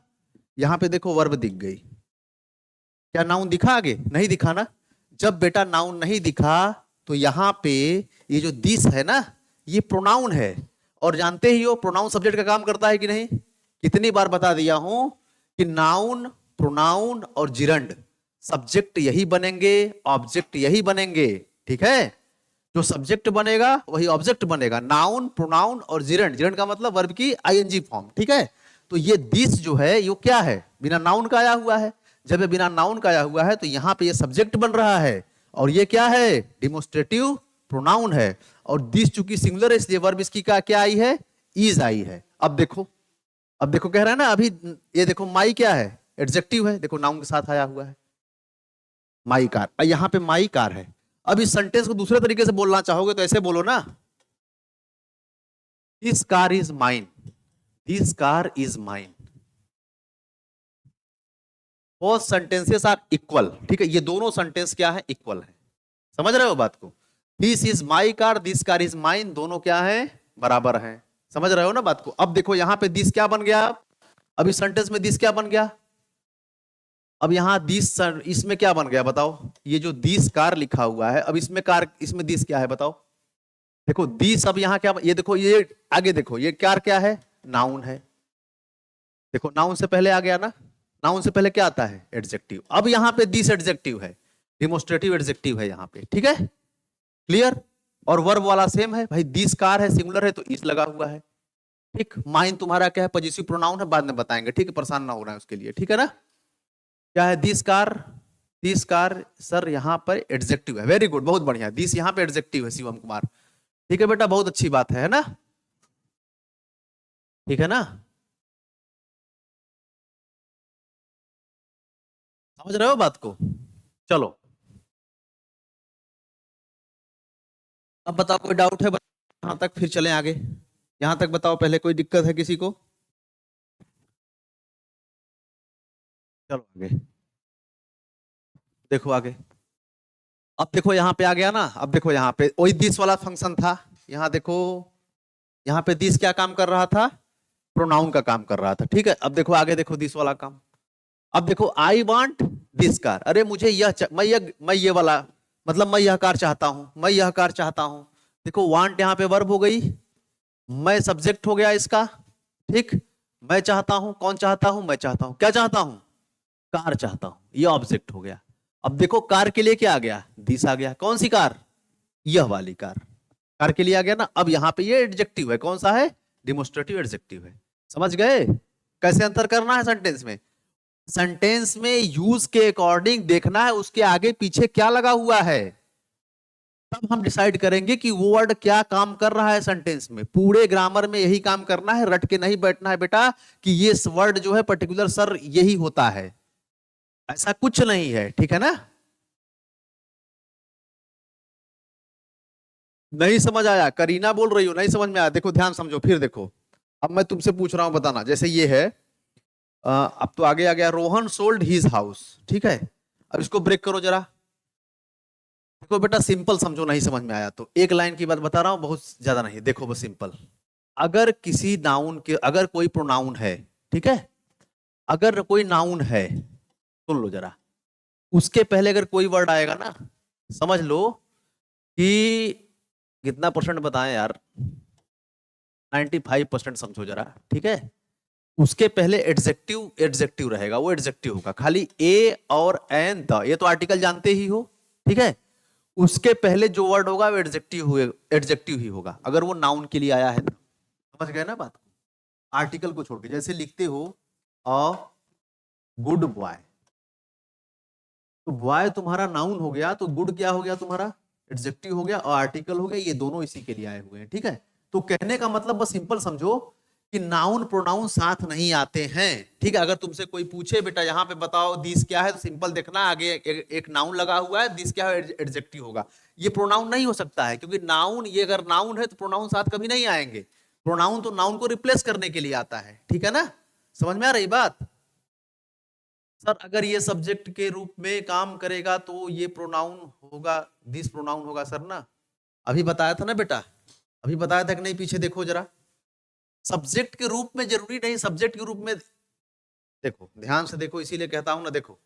Speaker 1: यहाँ पे देखो वर्ब दिख गई, क्या नाउन दिखा आगे? नहीं दिखा ना। जब बेटा नाउन नहीं दिखा, तो यहाँ पे ये जो दिस है ना, ये प्रोनाउन है, और जानते ही हो प्रोनाउन सब्जेक्ट का काम करता है कि नहीं? कितनी बार बता दिया हूं कि नाउन, प्रोनाउन और जिरंड, सब्जेक्ट यही बनेंगे, ऑब्जेक्ट यही बनेंगे। ठीक है, जो सब्जेक्ट बनेगा वही ऑब्जेक्ट बनेगा, नाउन, प्रोनाउन और जिरंड। जिरंड का मतलब वर्ब की आईएनजी फॉर्म। ठीक है, तो ये दिस जो है ये क्या है? बिना नाउन का आया हुआ है। जब ये बिना नाउन का आया हुआ है तो यहां पे ये सब्जेक्ट बन रहा है, और ये क्या है? डिमोस्ट्रेटिव प्रोनाउन है। और दिस चूंकि सिंगुलर है इसलिए वर्ब इसकी क्या आई है? इज आई है। अब देखो, अब देखो कह रहा है ना अभी, ये देखो माई क्या है, एडजेक्टिव है, देखो नाउन के साथ आया हुआ है, माई कार, यहाँ पे माई कार है। अब इस सेंटेंस को दूसरे तरीके से बोलना चाहोगे तो ऐसे बोलो ना, this car is mine, this car is mine. Both sentences are equal, ठीक है, ये दोनों सेंटेंस क्या है, इक्वल है। समझ रहे हो बात को? This is my car, this car is mine, दोनों क्या है, बराबर है। समझ रहे हो ना बात को? अब देखो यहां पे दिस क्या बन गया, अब इस सेंटेंस में दिस क्या बन गया, अब यहां दिस, इसमें क्या बन गया बताओ, ये जो दिस कार लिखा हुआ है, अब इसमें कार, इसमें दिस क्या है बताओ? देखो दिस, अब यहां क्या, ये देखो, ये आगे देखो, ये कार क्या है, नाउन है। देखो नाउन से पहले आ गया ना, नाउन से पहले क्या आता है, एडजेक्टिव। अब यहां पे दिस एडजेक्टिव है, डिमोस्ट्रेटिव एडजेक्टिव है यहां पे, ठीक है, क्लियर। और वर्ब वाला सेम है भाई, दिस कार है, सिंगुलर है तो इस लगा हुआ है, ठीक। माइन तुम्हारा क्या है, पॉजिटिव प्रोनाउन है, बाद में बताएंगे, ठीक है, परेशान ना होना है उसके लिए, ठीक है ना। क्या है, this car, this car sir यहां पर एडजेक्टिव है, वेरी गुड, बहुत बढ़िया, दिस यहां पे एडजेक्टिव है शिवम कुमार, ठीक है बेटा, बहुत अच्छी बात है ना, ठीक है ना, समझ रहे हो बात को? चलो अब बताओ, कोई डाउट है यहां तक, फिर चलें आगे। यहां तक बताओ पहले, कोई दिक्कत है किसी को? चलो आगे देखो आगे। अब देखो यहाँ पे आ गया ना, अब देखो यहाँ पे वही दिस वाला फंक्शन था, यहाँ देखो, यहाँ पे दिस क्या काम कर रहा था, प्रोनाउन का काम कर रहा था, ठीक है। अब देखो आगे देखो दिस वाला काम, अब देखो आई वांट दिस कार, अरे मुझे मैं ये वाला, मतलब मैं यह कार चाहता हूं, मैं यह कार चाहता हूं। देखो वांट यहाँ पे वर्ब हो गई, मैं सब्जेक्ट हो गया इसका, ठीक। मैं चाहता हूं, कौन चाहता हूं, मैं चाहता हूं, क्या चाहता हूं, कार चाहता हूं, ये ऑब्जेक्ट हो गया। अब देखो कार के लिए क्या आ गया, दिस आ गया, कौन सी कार, यह वाली कार, कार के लिए आ गया ना। अब यहां पे ये एडजेक्टिव है, कौन सा है, डिमोस्ट्रेटिव एडजेक्टिव है। समझ गए कैसे अंतर करना है सेंटेंस में? सेंटेंस में यूज के अकॉर्डिंग देखना है उसके आगे पीछे क्या लगा हुआ है, तब हम डिसाइड करेंगे कि वो वर्ड क्या काम कर रहा है सेंटेंस में। पूरे ग्रामर में यही काम करना है, रट के नहीं बैठना है बेटा कि ये वर्ड जो है पर्टिकुलर सर यही होता है, ऐसा कुछ नहीं है, ठीक है ना। नहीं समझ आया, करीना बोल रही हो नहीं समझ में आया, देखो ध्यान समझो फिर देखो। अब मैं तुमसे पूछ रहा हूं बताना, जैसे ये है, अब तो आगे आ गया, रोहन सोल्ड हिज हाउस, ठीक है। अब इसको ब्रेक करो जरा, देखो बेटा सिंपल समझो, नहीं समझ में आया तो एक लाइन की बात बता रहा हूं, बहुत ज्यादा नहीं, देखो बस सिंपल। अगर किसी नाउन के, अगर कोई प्रोनाउन है, ठीक है, अगर कोई नाउन है, सुन लो जरा, उसके पहले अगर कोई वर्ड आएगा ना, समझ लो कि, कितना परसेंट बताएं यार, 95% समझो जरा, ठीक है। उसके पहले एडजेक्टिव, एडजेक्टिव रहेगा, वो एडजेक्टिव होगा, खाली ए और एन द, ये तो आर्टिकल जानते ही हो, ठीक है। उसके पहले जो वर्ड होगा वो एडजेक्टिव हुए, एडजेक्टिव ही होगा, अगर वो नाउन के लिए आया है तो। समझ गए ना बात? आर्टिकल को छोड़ के, जैसे लिखते हो अ गुड बॉय, तो बॉय तुम्हारा नाउन हो गया, तो गुड क्या हो गया तुम्हारा, एडजेक्टिव हो गया, और आर्टिकल हो गया, ये दोनों इसी के लिए आए हुए हैं, ठीक है। तो कहने का मतलब बस सिंपल समझो कि नाउन प्रोनाउन साथ नहीं आते हैं, ठीक है। अगर तुमसे कोई पूछे बेटा यहाँ पे बताओ दिस क्या है, तो सिंपल देखना आगे एक नाउन लगा हुआ है, दिस क्या है, एडजेक्टिव होगा। ये प्रोनाउन नहीं हो सकता है, क्योंकि नाउन, ये अगर नाउन है तो प्रोनाउन साथ कभी नहीं आएंगे। प्रोनाउन तो नाउन को रिप्लेस करने के लिए आता है, ठीक है ना। समझ में आ रही बात? सर अगर ये सब्जेक्ट के रूप में काम करेगा तो ये प्रोनाउन होगा, दिस प्रोनाउन होगा सर ना, अभी बताया था ना बेटा, अभी बताया था कि नहीं, पीछे देखो जरा। सब्जेक्ट के रूप में जरूरी नहीं, सब्जेक्ट के रूप में देखो, ध्यान से देखो, इसीलिए कहता हूं ना, देखो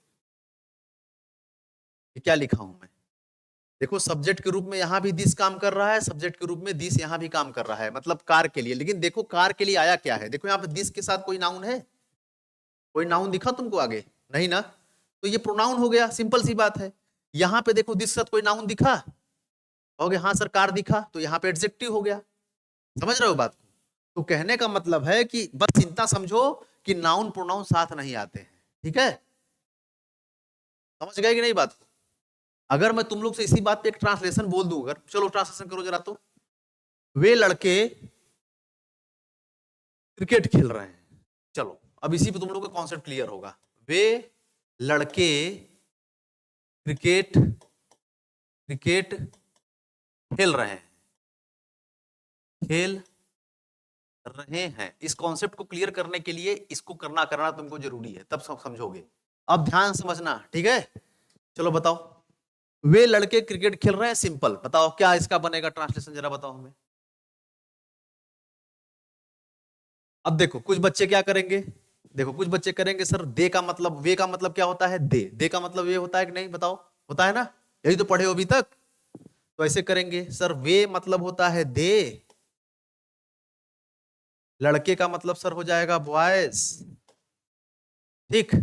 Speaker 1: ये क्या लिखा हूं मैं, देखो सब्जेक्ट के रूप में यहां भी दिस काम कर रहा है, सब्जेक्ट के रूप में दिस यहां भी काम कर रहा है, मतलब कार के लिए। लेकिन देखो कार के लिए आया क्या है, देखो यहाँ पे दिस के साथ कोई नाउन है, कोई नाउन दिखा तुमको आगे, नहीं ना, तो ये प्रोनाउन हो गया, सिंपल सी बात है। यहाँ पे देखो दिस के साथ कोई नाउन दिखा, कहोगे हाँ सर कार दिखा, तो यहाँ पे एडजेक्टिव हो गया। समझ रहे हो बात को? तो कहने का मतलब है कि बस इतना समझो कि नाउन प्रोनाउन साथ नहीं आते हैं, ठीक है। समझ गए कि नहीं बात को? अगर मैं तुम लोग से इसी बात पे एक ट्रांसलेशन बोल दूं, अगर चलो ट्रांसलेशन करो जरा, तो वे लड़के क्रिकेट खेल रहे हैं, चलो अब इसी पे तुम लोग का कॉन्सेप्ट क्लियर होगा। वे लड़के क्रिकेट क्रिकेट खेल रहे हैं, खेल रहे हैं। इस कॉन्सेप्ट को क्लियर करने के लिए इसको करना तुमको जरूरी है, तब सब समझोगे। अब ध्यान समझना, ठीक है। चलो बताओ, वे लड़के क्रिकेट खेल रहे हैं, सिंपल। बताओ क्या इसका बनेगा ट्रांसलेशन, जरा बताओ हमें। अब देखो कुछ बच्चे क्या करेंगे, देखो कुछ बच्चे करेंगे सर दे का मतलब, वे का मतलब क्या होता है, दे का मतलब ये होता है कि नहीं, बताओ। होता है ना, यही तो पढ़े हो अभी तक। तो ऐसे करेंगे सर, वे मतलब होता है दे, लड़के का मतलब सर हो जाएगा बॉयज। ठीक,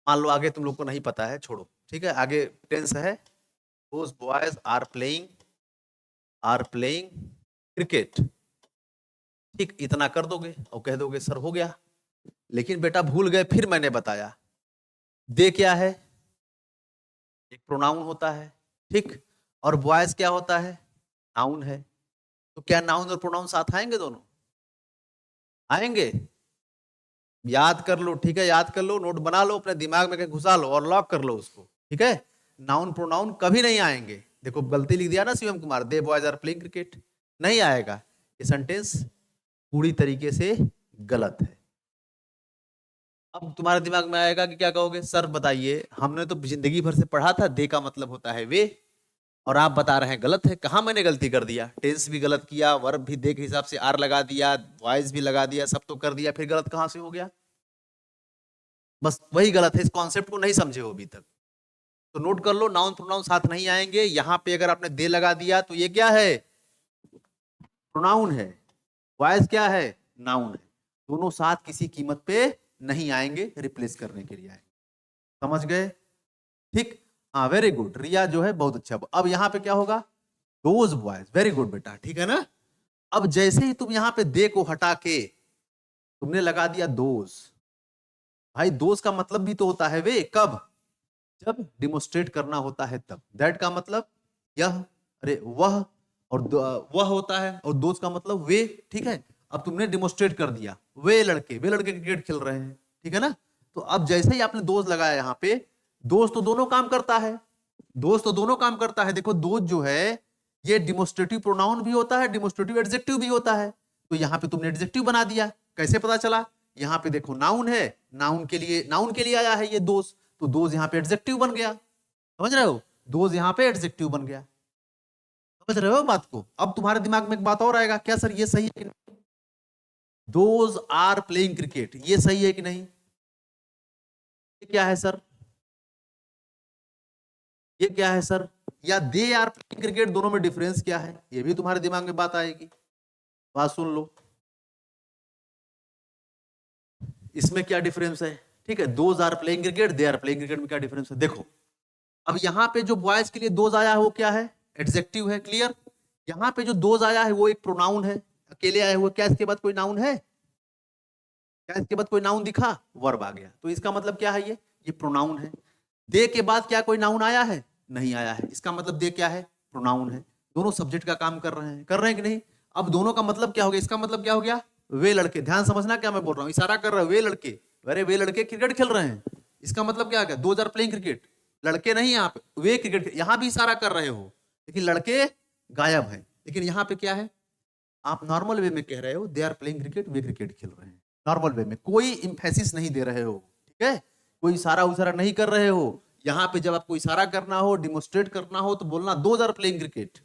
Speaker 1: मान लो आगे तुम लोग को नहीं पता है, छोड़ो, ठीक है। आगे टेंस है, those boys are playing cricket. ठीक, इतना कर दोगे और कह दोगे सर हो गया। लेकिन बेटा भूल गए, फिर मैंने बताया दे क्या है, एक प्रोनाउन होता है, ठीक। और बॉयज क्या होता है, नाउन है। तो क्या नाउन और प्रोनाउन साथ आएंगे, दोनों आएंगे? याद कर लो, ठीक है, याद कर लो, नोट बना लो, अपने दिमाग में कहीं घुसा लो और लॉक कर लो उसको, ठीक है। नाउन प्रोनाउन कभी नहीं आएंगे। देखो गलती लिख दिया ना शिवम कुमार, दे बॉयज आर प्लेइंग क्रिकेट, नहीं आएगा। ये सेंटेंस पूरी तरीके से गलत है। अब तुम्हारे दिमाग में आएगा कि क्या कहोगे, सर बताइए हमने तो जिंदगी भर से पढ़ा था दे का मतलब होता है वे, और आप बता रहे हैं गलत है। कहां मैंने गलती कर दिया, टेंस भी गलत किया, वर्ब भी दे के हिसाब से आर लगा दिया, वॉइस भी लगा दिया, सब तो कर दिया, फिर गलत कहां से हो गया? बस वही गलत है, इस कॉन्सेप्ट को नहीं समझे हो अभी तक। तो नोट कर लो, नाउन प्रोनाउन साथ नहीं आएंगे। यहां पे अगर आपने दे लगा दिया तो ये क्या है, प्रोनाउन है। वॉइस क्या है, नाउन है। दोनों साथ किसी कीमत पे नहीं आएंगे, रिप्लेस करने के लिए आएंगे। समझ गए? ठीक, हाँ वेरी गुड, रिया जो है बहुत अच्छा। अब यहाँ पे क्या होगा, दोज बॉयज, वेरी गुड बेटा, ठीक है ना। अब जैसे ही तुम यहाँ पे दे को हटा के तुमने लगा दिया दोज, भाई दोज का मतलब भी तो होता है वे, कब, जब डिमोस्ट्रेट करना होता है तब। दैट का मतलब यह, अरे वह, और वह होता है, और दोज का मतलब वे, ठीक है। अब तुमने डिमोस्ट्रेट कर दिया, वे लड़के क्रिकेट खेल रहे हैं, ठीक है ना। तो अब जैसे ही आपने दोज लगाया यहाँ पे, दोज तो दोनों काम करता है, दोज तो दोनों काम करता है। देखो दोज जो है ये डिमोस्ट्रेटिव प्रोनाउन भी होता है, डिमोस्ट्रेटिव एडजेक्टिव भी होता है। तो यहाँ पे तुमने एडजेक्टिव बना दिया, कैसे पता चला? यहाँ पे देखो नाउन है, नाउन के लिए आया है ये दोज, तो दोज यहाँ पे एडजेक्टिव बन गया। समझ रहे हो, दोज यहाँ पे एडजेक्टिव बन गया। समझ रहे हो बात को? अब तुम्हारे दिमाग में एक बात और आएगा, क्या सर ये सही है कि नहीं, दोज आर प्लेइंग क्रिकेट, ये सही है कि नहीं? ये क्या है सर, ये क्या है सर, या दे आर प्लेइंग क्रिकेट, दोनों में डिफरेंस क्या है? ये भी तुम्हारे दिमाग में बात आएगी। बात सुन लो, इसमें क्या डिफरेंस है, ठीक है। Those are playing cricket, they are playing cricket में क्या डिफरेंस है, देखो। अब यहाँ पे जो बॉयज के लिए दोज आया है वो क्या है, एडजेक्टिव है, क्लियर। यहाँ पे जो दोज आया है वो एक प्रोनाउन है, अकेले आया हुआ। क्या इसके बाद कोई नाउन है, क्या इसके बाद कोई नाउन दिखा, वर्ब आ गया। तो इसका मतलब क्या है, ये प्रोनाउन है। दे के बाद क्या कोई नाउन आया है, नहीं आया है। इसका मतलब दे क्या है, प्रोनाउन है। दोनों सब्जेक्ट का काम कर रहे हैं कि नहीं? अब दोनों का मतलब क्या हो गया, इसका मतलब क्या हो गया, वे लड़के, ध्यान समझना क्या मैं बोल रहा हूँ, इशारा कर रहा है वे लड़के, अरे वे लड़के क्रिकेट खेल रहे हैं। इसका मतलब क्या हो गया, 2000 प्लेइंग क्रिकेट, लड़के नहीं यहाँ पे, वे क्रिकेट, यहाँ भी इशारा कर रहे हो, लेकिन लड़के गायब है। लेकिन यहाँ पे क्या है, आप नॉर्मल वे में कह रहे हो दे आर प्लेइंग क्रिकेट, वे क्रिकेट खेल रहे हैं, नॉर्मल वे में, कोई इंफेसिस नहीं दे रहे हो, ठीक है। कोई इशारा उसारा नहीं कर रहे हो। यहाँ पे जब आपको इशारा करना हो, डिमोस्ट्रेट करना हो, तो बोलना those are playing cricket,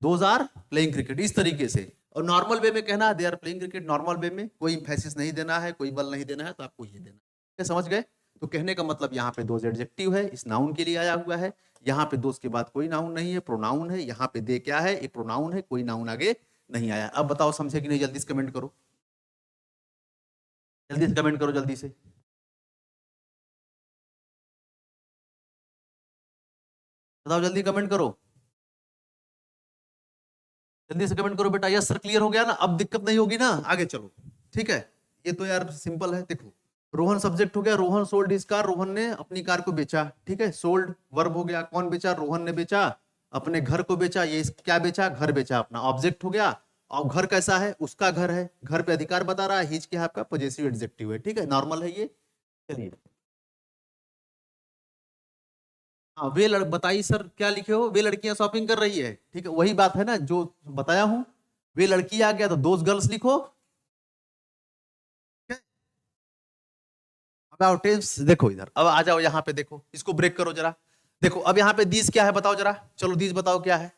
Speaker 1: those are playing cricket, इस तरीके से। और नॉर्मल वे में कहना they are playing cricket, normal way में, कोई इंफेसिस नहीं देना है, कोई बल नहीं देना है, तो आपको ये देना है। समझ गए? तो कहने का मतलब यहाँ पे दोज एडजेक्टिव है, इस नाउन के लिए आया हुआ है। यहाँ पे दोज के बाद कोई नाउन नहीं है, प्रोनाउन है। यहाँ पे दे क्या है, एक प्रोनाउन है, कोई नाउन आगे नहीं आया। अब बताओ समझे कि नहीं, जल्दी से कमेंट करो, जल्दी से कमेंट करो, जल्दी से बताओ, जल्दी कमेंट करो, जल्दी से कमेंट करो बेटा। यस सर क्लियर हो गया ना, अब दिक्कत नहीं होगी ना, आगे चलो, ठीक है। ये तो यार सिंपल है। देखो रोहन सब्जेक्ट हो गया, Rohan sold his car, Rohan ने अपनी कार को बेचा, ठीक है। सोल्ड वर्ब हो गया, कौन बेचा, रोहन ने बेचा, अपने घर को बेचा, ये क्या बेचा, घर बेचा अपना, ऑब्जेक्ट हो गया। और घर कैसा है, उसका घर है, घर पे अधिकार बता रहा है, हिज क्या है आपका पॉजिटिव एडजेक्टिव है, ठीक है, नॉर्मल है ये। चलिए हाँ बताइए सर क्या लिखे हो, वे लड़कियां शॉपिंग कर रही है, ठीक है, वही बात है ना जो बताया हूं, वे लड़की आ गया तो दोज गर्ल्स लिखो। अब आओ टेंस देखो इधर, अब आ जाओ यहाँ पे, देखो इसको ब्रेक करो जरा। देखो अब यहाँ पे दीज क्या है बताओ जरा, चलो दीज बताओ क्या है।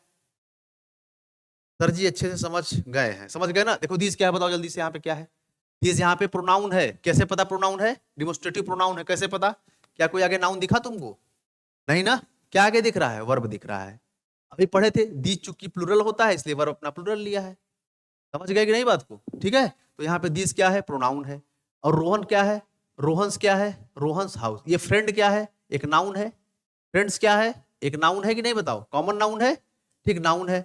Speaker 1: सर जी अच्छे से समझ गए हैं, समझ गए ना, देखो दीज क्या है बताओ जल्दी से, यहाँ पे क्या है। दीज यहाँ पे प्रोनाउन है, कैसे पता प्रोनाउन है, डिमोस्ट्रेटिव प्रोनाउन है, कैसे पता, क्या कोई आगे नाउन दिखा तुमको, नहीं ना, क्या आगे दिख रहा है, वर्ब दिख रहा है। अभी पढ़े थे दीज चूंकि प्लूरल होता है इसलिए वर्ब अपना प्लूरल लिया है, समझ गए कि नहीं बात को, ठीक है। तो यहाँ पे दिस क्या है, प्रोनाउन है। और रोहन क्या है, रोहन्स क्या है, रोहन्स हाउस। ये फ्रेंड क्या है, एक नाउन है। फ्रेंड्स क्या है, एक नाउन है कि नहीं बताओ, कॉमन नाउन है, ठीक नाउन है।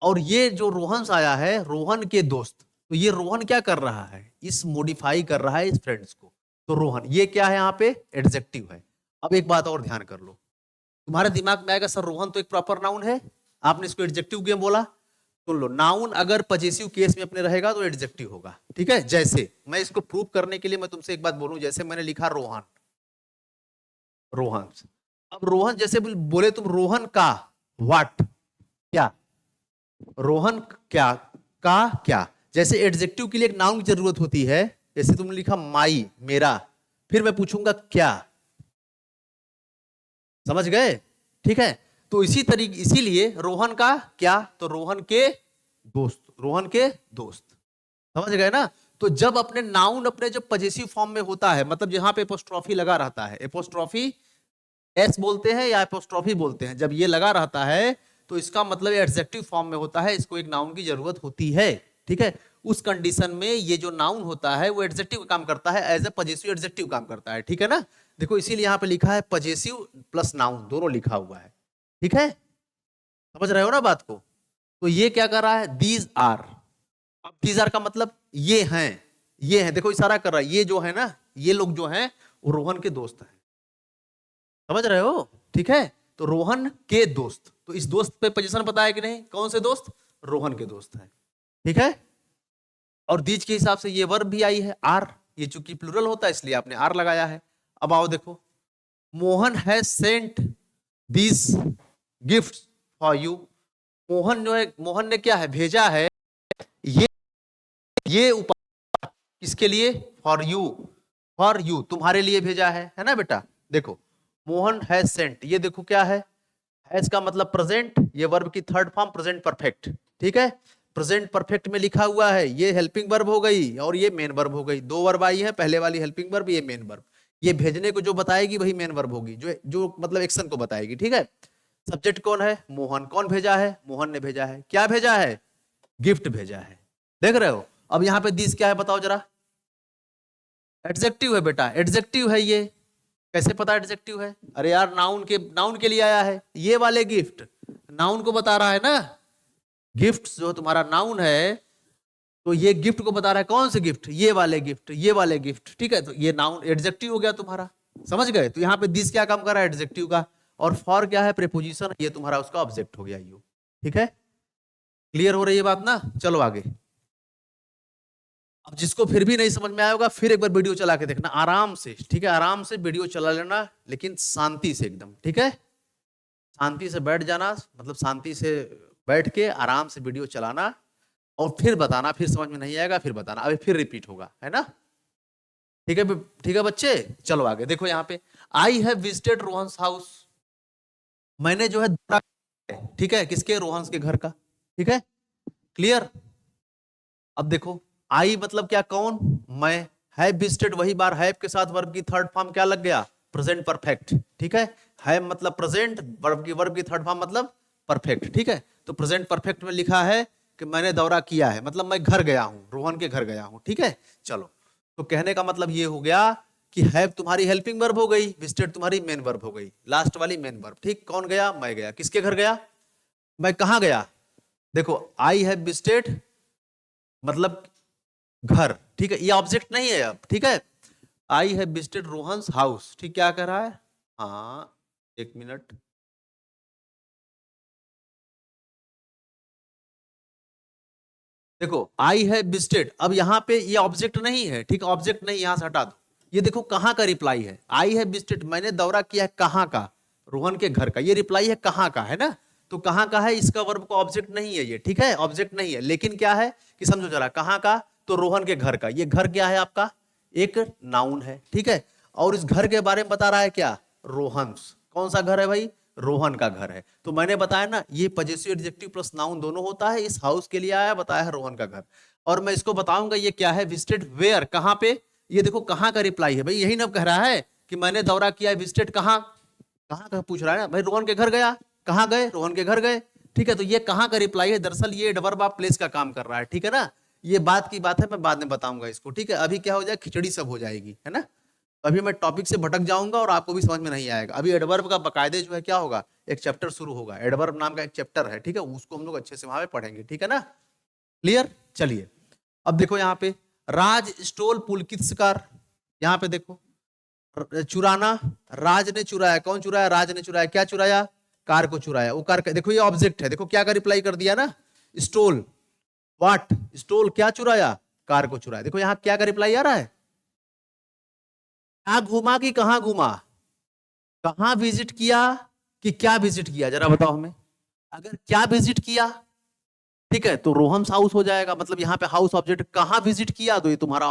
Speaker 1: और ये जो रोहन्स आया है, रोहन के दोस्त, तो ये रोहन क्या कर रहा है, इस मॉडिफाई कर रहा है इस फ्रेंड्स को। तो रोहन ये क्या है यहाँ पे, एडजेक्टिव है। अब एक बात और ध्यान कर लो, तुम्हारे दिमाग में आएगा सर रोहन तो एक प्रॉपर नाउन है, आपने इसको एडजेक्टिव क्यों बोला। सुन लो, नाउन अगर पजेसिव केस में अपने रहेगा तो एडजेक्टिव होगा, ठीक है। जैसे मैं इसको प्रूव करने के लिए मैं तुमसे एक बात बोलूं, जैसे मैंने लिखा रोहन, रोहन, अब रोहन जैसे बोले तुम रोहन का व्हाट, क्या, रोहन क्या, का क्या, जैसे एडजेक्टिव के लिए एक नाउन की जरूरत होती है, जैसे तुमने लिखा माई मेरा, फिर मैं पूछूंगा क्या, समझ गए, ठीक है। तो इसी तरीके, इसीलिए रोहन का क्या, तो रोहन के दोस्त, रोहन के दोस्त, समझ गए ना। तो जब अपने नाउन अपने जब पजेसिव फॉर्म में होता है, मतलब जहां पे एपोस्ट्रॉफी लगा रहता है, एपोस्ट्रॉफी एस बोलते हैं या एपोस्ट्रॉफी बोलते हैं, जब ये लगा रहता है तो इसका मतलब एडजेक्टिव फॉर्म में होता है, इसको एक नाउन की जरूरत होती है, ठीक है। उस कंडीशन में ये जो नाउन होता है वो एडजेक्टिव काम करता है, एज ए पजेसिव एडजेक्टिव काम करता है, ठीक है ना। देखो इसीलिए यहाँ पे लिखा है पजेसिव प्लस नाउन दोनों लिखा हुआ है, ठीक है, समझ रहे हो ना बात को। तो ये क्या कर रहा है, दीज आर, अब दीज आर का मतलब ये हैं, ये हैं, देखो इशारा कर रहा है, ये जो है ना, ये लोग जो हैं वो रोहन के दोस्त हैं, समझ रहे हो, ठीक है। तो रोहन के दोस्त, तो इस दोस्त पे पोजीशन पता है कि नहीं, कौन से दोस्त, रोहन के दोस्त हैं, ठीक है। और दीज के हिसाब से ये वर्ब भी आई है आर, ये चूंकि प्लूरल होता है इसलिए आपने आर लगाया है। अब आओ देखो, Mohan has sent these gift for you, Mohan जो है, मोहन ने क्या है भेजा है, ये उपहार किसके लिए, फॉर यू, फॉर यू तुम्हारे लिए भेजा है ना बेटा। देखो मोहन हैज सेंट, ये देखो क्या है, हैज का मतलब प्रेजेंट, ये वर्ब की थर्ड फॉर्म प्रेजेंट परफेक्ट, ठीक है। प्रेजेंट परफेक्ट में लिखा हुआ है, ये हेल्पिंग वर्ब हो गई और ये मेन वर्ब हो गई, दो वर्ब आई है, पहले वाली हेल्पिंग वर्ब, ये मेन वर्ब, ये भेजने को जो बताएगी वही मेन वर्ब होगी, जो जो मतलब एक्शन को बताएगी, ठीक है। सब्जेक्ट कौन है, मोहन, कौन भेजा है, मोहन ने भेजा है, क्या भेजा है, गिफ्ट भेजा है, देख रहे हो। अब यहाँ पे दिस क्या है बताओ जरा, एडजेक्टिव है बेटा, एडजेक्टिव है ये, कैसे पता एडजेक्टिव है, अरे यार नाउन के लिए आया है, ये वाले गिफ्ट नाउन को बता रहा है ना, गिफ्ट जो तुम्हारा नाउन है तो ये गिफ्ट को बता रहा है, कौन से गिफ्ट, ये वाले गिफ्ट, ये वाले गिफ्ट, ठीक है। तो ये नाउन एडजेक्टिव हो गया तुम्हारा, समझ गए। तो यहाँ पे दिस क्या काम कर रहा है, एडजेक्टिव का, और फॉर क्या है, प्रीपोजिशन, ये तुम्हारा उसका ऑब्जेक्ट हो गया यू, ठीक है। क्लियर हो रही है बात ना, चलो आगे। अब जिसको फिर भी नहीं समझ में आया होगा फिर एक बार वीडियो चला के देखना आराम से, ठीक है, आराम से वीडियो चला लेना, लेकिन शांति से एकदम, ठीक है, शांति से बैठ जाना, मतलब शांति से बैठ के आराम से वीडियो चलाना, और फिर बताना, फिर समझ में नहीं आएगा फिर बताना, अभी फिर रिपीट होगा, है ना, ठीक है, ठीक है बच्चे। चलो आगे देखो, यहाँ पे I have visited Rohan's house, मैंने जो है दौरा, ठीक है, किसके, रोहन्स के घर का, ठीक है, क्लियर। अब देखो आई मतलब क्या, कौन, मैं, हैव विजिटेड वही बार हैव के साथ वर्ब की थर्ड फॉर्म क्या लग गया, प्रेजेंट परफेक्ट, ठीक है। हैव मतलब प्रेजेंट, वर्ब की थर्ड फॉर्म मतलब परफेक्ट, ठीक है। तो प्रेजेंट परफेक्ट में लिखा है कि मैंने दौरा किया है, मतलब मैं घर गया हूं, रोहन के घर गया हूं, ठीक है। चलो, तो कहने का मतलब ये हो गया कि हैव तुम्हारी हेल्पिंग वर्ब हो गई, विजिटेड तुम्हारी मेन वर्ब हो गई, लास्ट वाली मेन वर्ब, ठीक। कौन गया, मैं गया, किसके घर गया, मैं कहां गया, देखो आई हैव विजिटेड मतलब घर, ठीक है, ये ऑब्जेक्ट नहीं है अब, ठीक है। I have visited Rohan's house, ठीक, क्या कह रहा है, हाँ, एक मिनट, देखो आई है विजिटेड, अब यहाँ पे ये ऑब्जेक्ट नहीं है, ठीक, ऑब्जेक्ट नहीं, यहां से हटा दो। ये देखो कहाँ का रिप्लाई है, आई है विजिटेड, मैंने दौरा किया है कहाँ का, रोहन के घर का, ये रिप्लाई है कहाँ का, है ना। तो कहाँ का है, इसका वर्ब का ऑब्जेक्ट नहीं है ये, ठीक है, ऑब्जेक्ट नहीं है, लेकिन क्या है कि समझो जरा, कहाँ का, तो रोहन के घर का, ये घर क्या है आपका, एक नाउन है, ठीक है। और इस घर के बारे में बता रहा है क्या, रोहन्स, कौन सा घर है भाई, रोहन का घर है। तो मैंने बताया ना, ये पजेसिव एडजेक्टिव प्लस नाउन दोनों होता है, इस हाउस के लिए आया, बताया है रोहन का घर। और मैं इसको बताऊंगा ये क्या है, विजिटेड वेयर, कहां पे, ये देखो कहां का रिप्लाई है भाई, यही ना कह रहा है कि मैंने दौरा किया, विजिटेड कहां, कहां का पूछ रहा है ना भाई, रोहन के घर गया, कहां गए, रोहन के घर गए, ठीक है। तो ये कहां का रिप्लाई है, दरअसल ये एडवर्ब ऑफ प्लेस का काम कर रहा है, ठीक है ना। ये बात की बात है, मैं बाद में बताऊंगा इसको, ठीक है। अभी क्या हो जाए, खिचड़ी सब हो जाएगी, है ना। अभी मैं टॉपिक से भटक जाऊंगा और आपको भी समझ में नहीं आएगा। अभी एडवर्ब का बकायदे जो है क्या होगा, एक चैप्टर शुरू होगा, एडवर्ब नाम का एक चैप्टर है, ठीक है, उसको हम लोग अच्छे से वहां पे पढ़ेंगे, ठीक है ना, क्लियर। चलिए अब देखो यहाँ पे, राज स्टोल पुलकित शिकार, यहाँ पे देखो, चुराना, राज ने चुराया, कौन चुराया, राज ने चुराया, क्या चुराया, कार को चुराया, वो कार, देखो ये ऑब्जेक्ट है, देखो क्या का रिप्लाई कर दिया ना, स्टोल, व्हाट, स्टोल क्या चुराया, कार को चुराया, देखो यहाँ क्या का रिप्लाई आ रहा है, क्या घूमा कि कहां घूमा, कहां विजिट किया कि क्या विजिट किया, जरा बताओ हमें। अगर क्या विजिट किया, ठीक है, तो रोहन्स हाउस हो जाएगा, मतलब यहाँ पे हाउस ऑब्जेक्ट, कहां विजिट किया तो ये तुम्हारा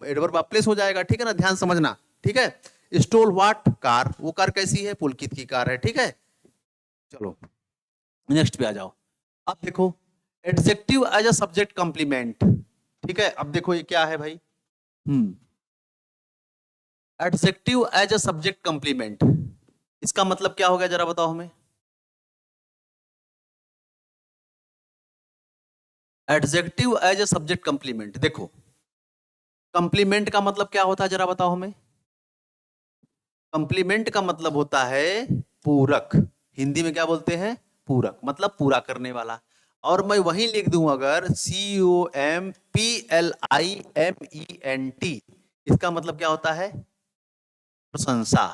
Speaker 1: एडवर्ब प्लेस हो जाएगा, ठीक है ना, ध्यान समझना, ठीक है। स्टोल व्हाट, कार, वो कार कैसी है, पुलकित की कार है, ठीक है। चलो नेक्स्ट पे आ जाओ। अब देखो adjective as a subject complement, ठीक है। अब देखो ये क्या है भाई, adjective as a subject complement, इसका मतलब क्या हो गया, जरा बताओ हमें। Adjective as a subject complement, देखो कॉम्प्लीमेंट का मतलब क्या होता है, जरा बताओ हमें। कॉम्प्लीमेंट का मतलब होता है पूरक, हिंदी में क्या बोलते हैं, पूरक, मतलब पूरा करने वाला। और मैं वहीं लिख दूं अगर, COMPLIMENT, इसका मतलब क्या होता है, प्रशंसा,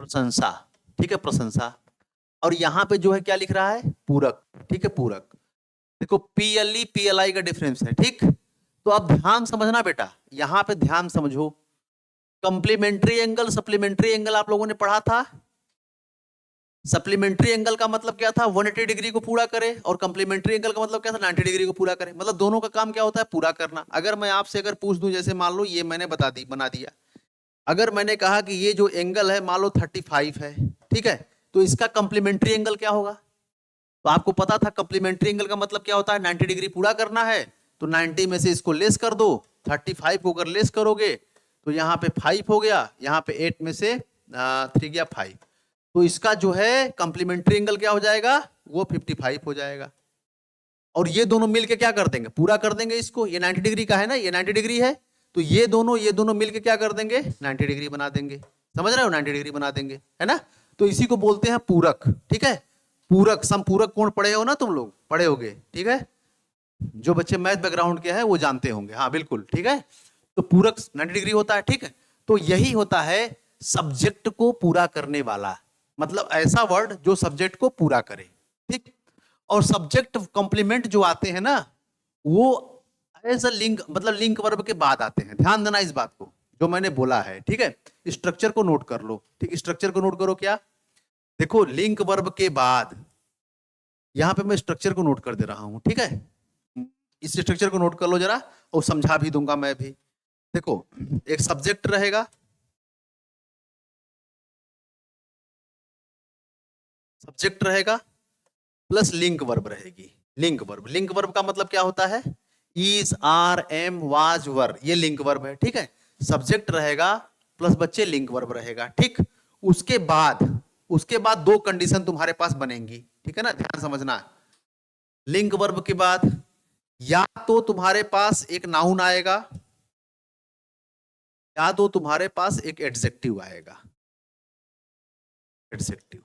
Speaker 1: प्रशंसा, ठीक है, प्रशंसा। और यहां पे जो है क्या लिख रहा है, पूरक, ठीक है, पूरक। देखो PLE PLI का डिफरेंस है, ठीक। तो अब ध्यान समझना बेटा, यहां पे ध्यान समझो, कंप्लीमेंट्री एंगल, सप्लीमेंट्री एंगल आप लोगों ने पढ़ा था। सप्लीमेंट्री एंगल का मतलब क्या था, 180 डिग्री को पूरा करे, और कंप्लीमेंट्री एंगल का मतलब क्या था, 90 डिग्री को पूरा करे, मतलब दोनों का काम क्या होता है, पूरा करना। अगर मैं आपसे अगर पूछ दूं, जैसे मान लो ये मैंने बना दिया, अगर मैंने कहा कि ये जो एंगल है मान लो 35 है, ठीक है, तो इसका कंप्लीमेंट्री एंगल क्या होगा, तो आपको पता था कंप्लीमेंट्री एंगल का मतलब क्या होता है, 90 डिग्री पूरा करना है, तो 90 में से इसको लेस कर दो, 35 को अगर लेस करोगे तो यहाँ पे 5 हो गया, यहाँ पे 8 में से 3 गया 5, तो इसका जो है कंप्लीमेंट्री एंगल क्या हो जाएगा, वो 55 हो जाएगा। और ये दोनों मिलके क्या कर देंगे, पूरा कर देंगे इसको, ये 90 डिग्री का है ना, ये 90 डिग्री है, तो ये दोनों मिलके क्या कर देंगे, 90 डिग्री बना देंगे, समझ रहे हो, 90 डिग्री बना देंगे, है ना। तो इसी को बोलते हैं पूरक, ठीक है। पूरक, समपूरक कोण पढ़े हो ना, तुम लोग पढ़े होगे, ठीक है, जो बच्चे मैथ बैकग्राउंड के हैं वो जानते होंगे, हाँ बिल्कुल, ठीक है। तो पूरक 90 डिग्री होता है, ठीक है। तो यही होता है सब्जेक्ट को पूरा करने वाला, मतलब ऐसा वर्ड जो सब्जेक्ट को पूरा करे, ठीक। और सब्जेक्ट कॉम्प्लीमेंट जो आते हैं ना, वो एज अ लिंक, मतलब लिंक वर्ब के बाद आते हैं, ध्यान देना इस बात को, जो मैंने बोला है, ठीक है। स्ट्रक्चर को नोट कर लो, ठीक, स्ट्रक्चर को नोट करो, क्या, देखो लिंक वर्ब के बाद, यहां पे मैं स्ट्रक्चर को नोट कर दे रहा हूं, ठीक है। इस स्ट्रक्चर को नोट कर लो जरा, और समझा भी दूंगा मैं भी। देखो एक सब्जेक्ट रहेगा, सब्जेक्ट रहेगा प्लस लिंक वर्ब रहेगी, लिंक वर्ब, लिंक वर्ब का मतलब क्या होता है, इज, आर, एम, वाज, वर, ये लिंक वर्ब है, ठीक है। सब्जेक्ट रहेगा प्लस बच्चे लिंक वर्ब रहेगा, ठीक। उसके बाद, उसके बाद दो कंडीशन तुम्हारे पास बनेंगी, ठीक है ना, ध्यान समझना। लिंक वर्ब के बाद या तो तुम्हारे पास एक नाउन आएगा, या तो तुम्हारे पास एक एडजेक्टिव आएगा, एडजेक्टिव,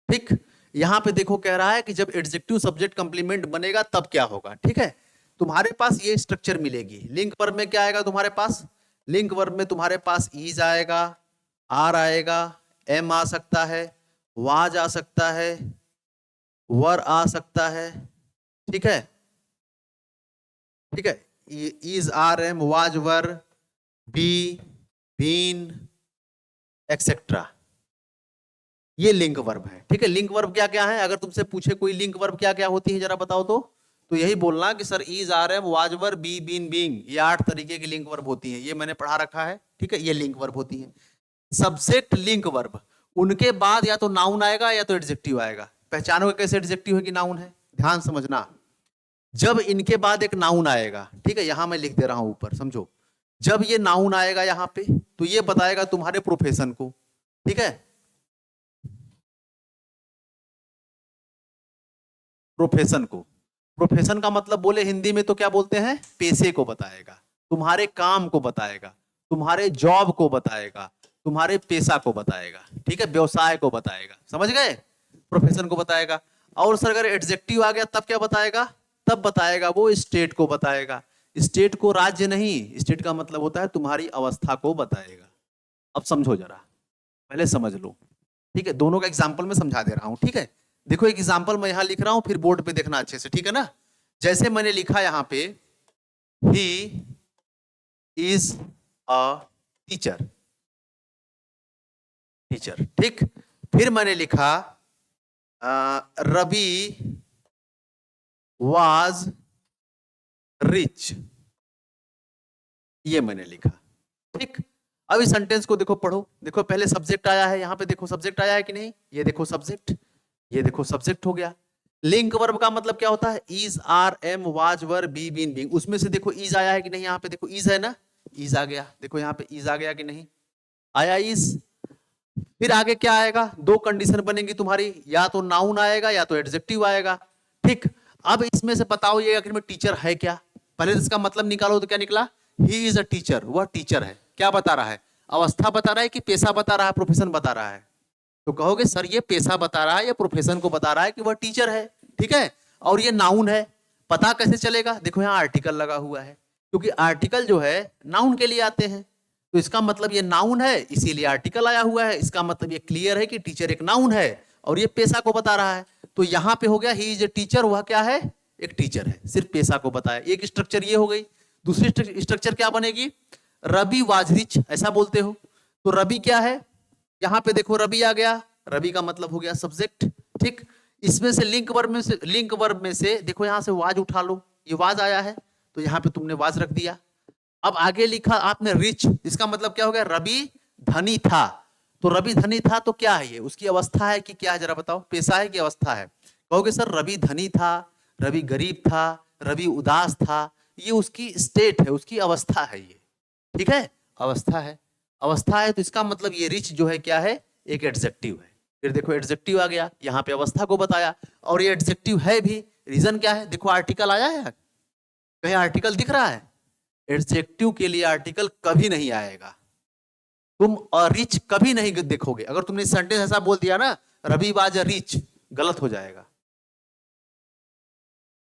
Speaker 1: ठीक। यहां पे देखो कह रहा है कि जब एडजेक्टिव सब्जेक्ट कंप्लीमेंट बनेगा तब क्या होगा, ठीक है। तुम्हारे पास ये स्ट्रक्चर मिलेगी, लिंक वर्ब में क्या आएगा तुम्हारे पास, लिंक वर्ब में तुम्हारे पास इज आएगा, आर आएगा, एम आ सकता है, वाज आ सकता है, वर आ सकता है, ठीक है, ठीक है, is, are, am, was, were, be, been, etcetera, ये लिंक वर्ब है। ठीक है, लिंक वर्ब क्या क्या है, अगर तुमसे पूछे कोई लिंक वर्ब क्या क्या होती है जरा बताओ तो यही बोलना कि sir is, are, am, was, were, be, been, being, ये 8 तरीके की लिंक वर्ब होती हैं, ये मैंने पढ़ा रखा है। ठीक है, ये लिंक वर्ब होती है। सब्जेक्ट लिंक वर्ब, उनके बाद या तो नाउन आएगा या तो एडजेक्टिव आएगा। पहचानोगे कैसे एडजेक्टिव है कि नाउन है, ध्यान समझना। जब इनके बाद एक नाउन आएगा, ठीक है, यहां मैं लिख दे रहा हूं ऊपर, समझो। जब ये नाउन आएगा यहां पे तो ये बताएगा तुम्हारे प्रोफेशन को। ठीक है, प्रोफेशन को, प्रोफेशन का मतलब बोले हिंदी में तो क्या बोलते हैं, पेशे को बताएगा, तुम्हारे काम को बताएगा, तुम्हारे जॉब को बताएगा, तुम्हारे पेशा को बताएगा। ठीक है, व्यवसाय को बताएगा, समझ गए, प्रोफेशन को बताएगा। और सर अगर एडजेक्टिव आ गया तब क्या बताएगा, तब बताएगा वो स्टेट को बताएगा। स्टेट को राज्य नहीं, स्टेट का मतलब होता है तुम्हारी अवस्था को बताएगा। अब समझो जरा, पहले समझ लो। ठीक है, दोनों का एग्जाम्पल मैं समझा दे रहा हूं। ठीक है, देखो एक एग्जाम्पल मैं यहां लिख रहा हूं, फिर बोर्ड पे देखना अच्छे से, ठीक है ना। जैसे मैंने लिखा यहां पे he is a teacher, teacher, ठीक। फिर मैंने लिखा रवि वाज रिच, ये मैंने लिखा। ठीक, अब इस सेंटेंस को देखो, पढ़ो, देखो पहले सब्जेक्ट आया है, यहां पे देखो सब्जेक्ट आया है कि नहीं, ये देखो सब्जेक्ट, ये देखो सब्जेक्ट हो गया। लिंक वर्ब का मतलब क्या होता है, is, are, am, was, were, be, been, being. उसमें से देखो इज आया है कि नहीं, यहाँ पे देखो इज है ना, इज आ गया, देखो यहाँ पे इज आ गया कि नहीं आया इज। फिर आगे क्या आएगा, दो कंडीशन बनेंगी तुम्हारी, या तो नाउन आएगा या तो एडजेक्टिव आएगा। ठीक, अब इसमें से बताओ ये आखिर में टीचर है क्या, पहले इसका मतलब निकालो तो क्या निकला, ही इज अ टीचर, वह टीचर है। क्या बता रहा है, अवस्था बता रहा है कि पेशा बता रहा है, प्रोफेशन बता रहा है। तो कहोगे सर ये पेशा बता रहा है या प्रोफेशन को बता रहा है कि वह टीचर है। ठीक है, और ये नाउन है, पता कैसे चलेगा, देखो यहाँ आर्टिकल लगा हुआ है, क्योंकि आर्टिकल जो है नाउन के लिए आते हैं, तो इसका मतलब ये नाउन है इसीलिए आर्टिकल आया हुआ है। इसका मतलब ये क्लियर है कि टीचर एक नाउन है और ये पेशा को बता रहा है। तो यहाँ पे हो गया ही इज ए टीचर, वह क्या है, एक टीचर है, सिर्फ पेशा को बताया। एक स्ट्रक्चर ये हो गई। दूसरी स्ट्रक्चर क्या बनेगी, रवि वाज रिच, ऐसा बोलते हो तो रवि क्या है, यहां पे देखो रवि आ गया, रवि का मतलब हो गया सब्जेक्ट। ठीक, इसमें से लिंक वर्ब में से देखो यहां से वाज उठा लो, ये वाज आया है तो यहां पे तुमने वाज रख दिया। अब आगे लिखा आपने रिच, इसका मतलब क्या हो गया, रवि धनी था। तो रवि धनी था तो क्या है ये, उसकी अवस्था है कि क्या है, जरा बताओ, पेशा है कि अवस्था है। कहोगे सर रवि धनी था, रवि गरीब था, रवि उदास था, ये उसकी स्टेट है, उसकी अवस्था है ये। ठीक है, अवस्था है, अवस्था है तो इसका मतलब ये रिच जो है क्या है, एक एडजेक्टिव है। फिर देखो एडजेक्टिव आ गया, यहाँ पे अवस्था को बताया, और ये एडजेक्टिव है भी, रीजन क्या है, देखो आर्टिकल आया है, कहीं आर्टिकल दिख रहा है, एडजेक्टिव के लिए आर्टिकल कभी नहीं आएगा। तुम रिच कभी नहीं देखोगे, अगर तुमने सेंटेंस ऐसा बोल दिया ना, रवि वाज रिच, गलत हो जाएगा।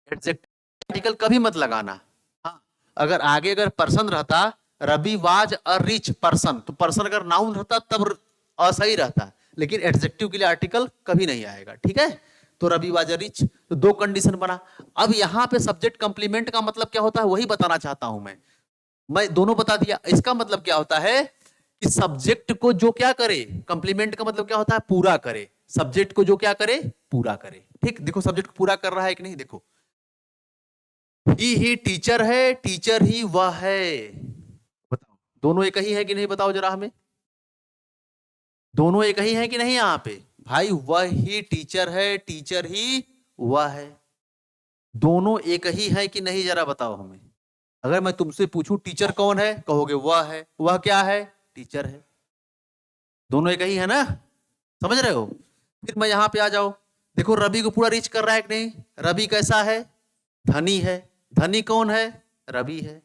Speaker 1: एडजेक्टिव आर्टिकल कभी मत लगाना। हाँ, अगर आगे अगर पर्सन रहता, Ravi was a rich person, तो पर्सन अगर नाउन रहता तब असही रहता, लेकिन एडजेक्टिव के लिए आर्टिकल कभी नहीं आएगा। ठीक है, तो रवि वाज अ रिच, तो दो कंडीशन बना। अब यहां पे सब्जेक्ट कंप्लीमेंट का मतलब क्या होता है वही बताना चाहता हूं मैं दोनों बता दिया। इसका मतलब क्या होता है कि सब्जेक्ट को जो क्या करे, कंप्लीमेंट का मतलब क्या होता है, पूरा करे, सब्जेक्ट को जो क्या करे, पूरा करे। ठीक, देखो सब्जेक्ट को पूरा कर रहा है कि नहीं, देखो ही टीचर है, टीचर ही वह है, बताओ दोनों एक ही है कि नहीं, बताओ जरा हमें, दोनों एक ही है कि नहीं यहाँ पे, भाई वह ही टीचर है, टीचर ही वह है, दोनों एक ही है कि नहीं, जरा बताओ हमें। अगर मैं तुमसे पूछूं टीचर कौन है, कहोगे वह है, वह क्या है, टीचर है, दोनों एक ही है ना, समझ रहे हो। फिर मैं यहां पे आ जाओ, देखो रवि को पूरा रीच कर रहा है कि नहीं, रवि कैसा है, धनी है, धनी कौन है, रवि है।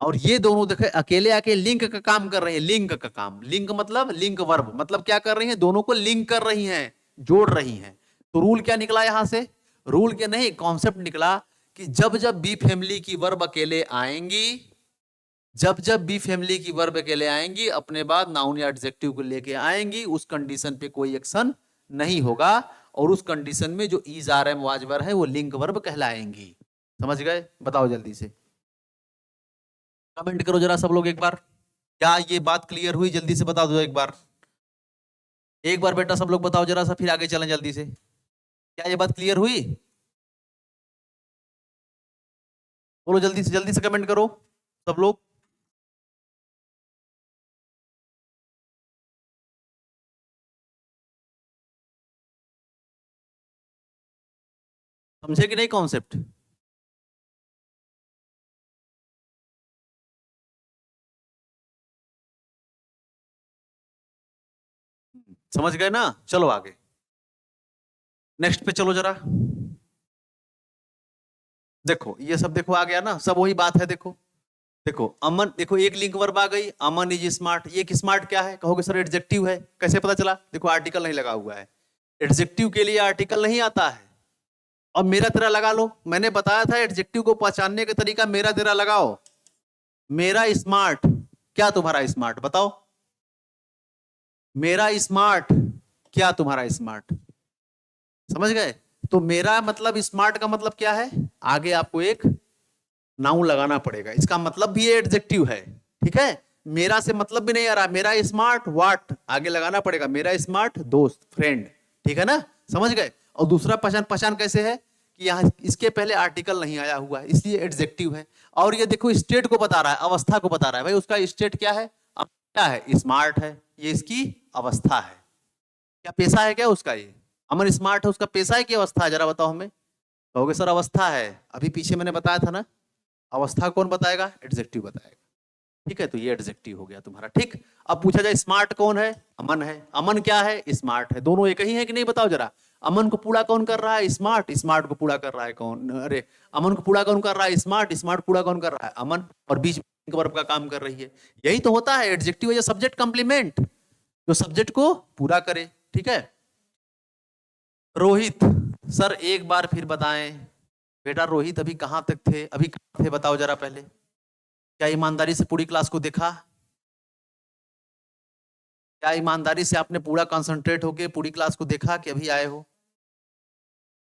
Speaker 1: और ये दोनों देखे अकेले आके लिंक का काम कर रहे हैं, लिंक का काम, लिंक मतलब लिंक वर्ब, मतलब क्या कर रही हैं, दोनों को लिंक कर रही हैं, जोड़ रही हैं। तो रूल क्या निकला यहां से, रूल क्या नहीं, कॉन्सेप्ट निकला कि जब जब बी फैमिली की वर्ब अकेले आएंगी, जब जब बी फैमिली की वर्ब अकेले आएंगी, अपने बाद नाउन या एडजेक्टिव को लेके आएंगी, उस कंडीशन पे कोई एक्शन नहीं होगा, और उस कंडीशन में जो इज, आर, एम, वाज, वर है वो लिंक वर्ब कहलाएंगी। समझ गए? बताओ जल्दी से, कमेंट करो जरा सब लोग एक बार, क्या ये बात क्लियर हुई? जल्दी से बता दो एक बार बेटा सब लोग बताओ जरा सा, फिर आगे चलें जल्दी से। क्या ये बात क्लियर हुई? बोलो जल्दी से कमेंट करो सब लोग। समझे कि नहीं कॉन्सेप्ट? समझ गए ना? चलो आगे, नेक्स्ट पे चलो जरा। देखो ये सब देखो आ गया ना, सब वही बात है। देखो देखो अमन, देखो एक लिंक वर्ब आ गई, अमन इज स्मार्ट। ये स्मार्ट क्या है? कहोगे सर एडजेक्टिव है, कैसे पता चला? देखो आर्टिकल नहीं लगा हुआ है, एडजेक्टिव के लिए आर्टिकल नहीं आता है। अब मेरा तेरा लगा लो, मैंने बताया था एडजेक्टिव को पहचानने का तरीका मेरा तेरा लगाओ। मेरा स्मार्ट, क्या तुम्हारा स्मार्ट? बताओ, मेरा स्मार्ट क्या तुम्हारा स्मार्ट? समझ गए? तो मेरा मतलब स्मार्ट का मतलब क्या है? आगे आपको एक नाउन लगाना पड़ेगा, इसका मतलब भी एडजेक्टिव है। ठीक है, मेरा से मतलब भी नहीं आ रहा, मेरा स्मार्ट व्हाट आगे लगाना पड़ेगा, मेरा स्मार्ट दोस्त फ्रेंड। ठीक है ना? समझ गए? और दूसरा पहचान पहचान कैसे है कि यहाँ इसके पहले आर्टिकल नहीं आया हुआ है, इसलिए एडजेक्टिव है। और ये देखो स्टेट को बता रहा है, अवस्था को बता रहा है। भाई उसका स्टेट क्या है? अब क्या है? स्मार्ट है, ये इसकी अवस्था है। क्या पेशा है क्या उसका? ये अमन स्मार्ट है, उसका पेशा है कि अवस्था है? जरा बताओ हमें। कहोगे सर अवस्था है, अभी पीछे मैंने बताया था ना, अवस्था कौन बताएगा? एडजेक्टिव बताएगा। ठीक है, तो ये एडजेक्टिव हो गया तुम्हारा। ठीक, अब पूछा जाए स्मार्ट कौन है? अमन है। अमन क्या है? स्मार्ट है। दोनों एक ही है कि नहीं? बताओ जरा। अमन को पूरा कौन कर रहा है? स्मार्ट। स्मार्ट को पूरा कर रहा है कौन? अरे अमन को पूरा कौन कर रहा है? स्मार्ट। स्मार्ट पूरा कौन कर रहा है? अमन। और बीच में वर्ब का काम कर रही है। यही तो होता है एडजेक्टिव, या सब्जेक्ट कंप्लीमेंट, जो सब्जेक्ट को पूरा करे। ठीक है। रोहित, सर एक बार फिर बताएं। बेटा रोहित अभी कहां तक थे? अभी कहां थे बताओ जरा पहले। क्या ईमानदारी से पूरी क्लास को देखा? क्या ईमानदारी से आपने पूरा कंसंट्रेट होके पूरी क्लास को देखा कि अभी आए हो?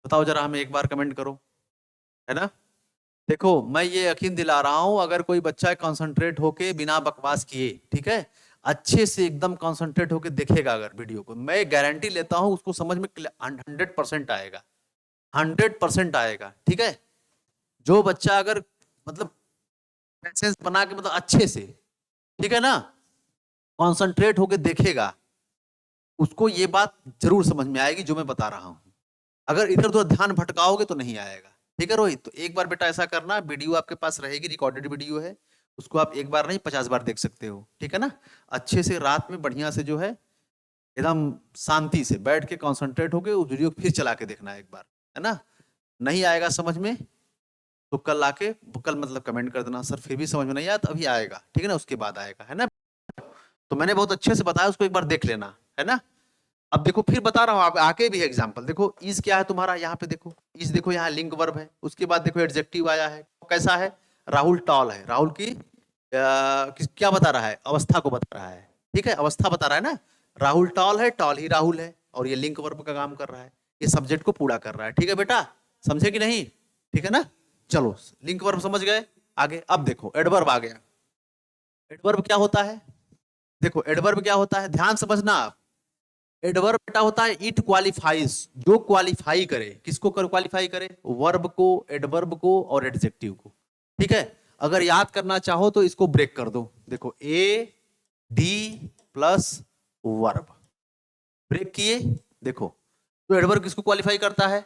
Speaker 1: बताओ जरा हमें एक बार, कमेंट करो, है ना? देखो मैं ये यकीन दिला रहा हूं, अगर कोई बच्चा कंसंट्रेट होके बिना बकवास किए, ठीक है, अच्छे से एकदम कंसंट्रेट होके देखेगा अगर वीडियो को, मैं गारंटी लेता हूं उसको समझ में 100% आएगा। 100% आएगा। ठीक है, जो बच्चा अगर मतलब पैसेंस बना के मतलब अच्छे से, ठीक है ना, कॉन्सेंट्रेट होके देखेगा, उसको ये बात जरूर समझ में आएगी जो मैं बता रहा हूं। अगर इधर उधर ध्यान भटकाओगे तो नहीं आएगा। ठीक है रोहित, तो एक बार बेटा ऐसा करना, वीडियो आपके पास रहेगी, रिकॉर्डेड वीडियो है, उसको आप एक बार नहीं 50 बार देख सकते हो। ठीक है ना? अच्छे से रात में बढ़िया से जो है एकदम शांति से बैठ के कॉन्सेंट्रेट होके उस वीडियो को फिर चला के देखना एक बार, है ना? नहीं आएगा समझ में तो कल आके, कल मतलब कमेंट कर देना सर फिर भी समझ में नहीं आया, तो अभी आएगा। ठीक है ना? उसके बाद आएगा, है ना? तो मैंने बहुत अच्छे से बताया, उसको एक बार देख लेना, है ना? अब देखो फिर बता रहा हूं, आप आके भी एग्जांपल देखो। इज क्या है तुम्हारा? यहाँ पे देखो इज, देखो यहाँ लिंक वर्ब है, उसके बाद देखो एडजेक्टिव आया है, कैसा है? राहुल टॉल है। राहुल की क्या बता रहा है? अवस्था को बता रहा है। ठीक है, अवस्था बता रहा है ना। राहुल टॉल है, टॉल ही राहुल है, और ये लिंक वर्ब का काम कर रहा है, ये सब्जेक्ट को पूरा कर रहा है। ठीक है बेटा, समझे कि नहीं? ठीक है ना? चलो लिंक वर्ब समझ गए। आगे अब देखो एडवर्ब आ गया। एडवर्ब क्या होता है? देखो एडवर्ब क्या होता है, ध्यान समझना आप। एडवर्ब बेटा होता है इट क्वालिफाइज, जो क्वालिफाई करे, किसको क्वालिफाई करे? वर्ब को, एडवर्ब को और एडजेक्टिव को। ठीक है, अगर याद करना चाहो तो इसको ब्रेक कर दो। देखो A D plus verb, break किए। देखो तो एडवर्ब किसको क्वालिफाई करता है?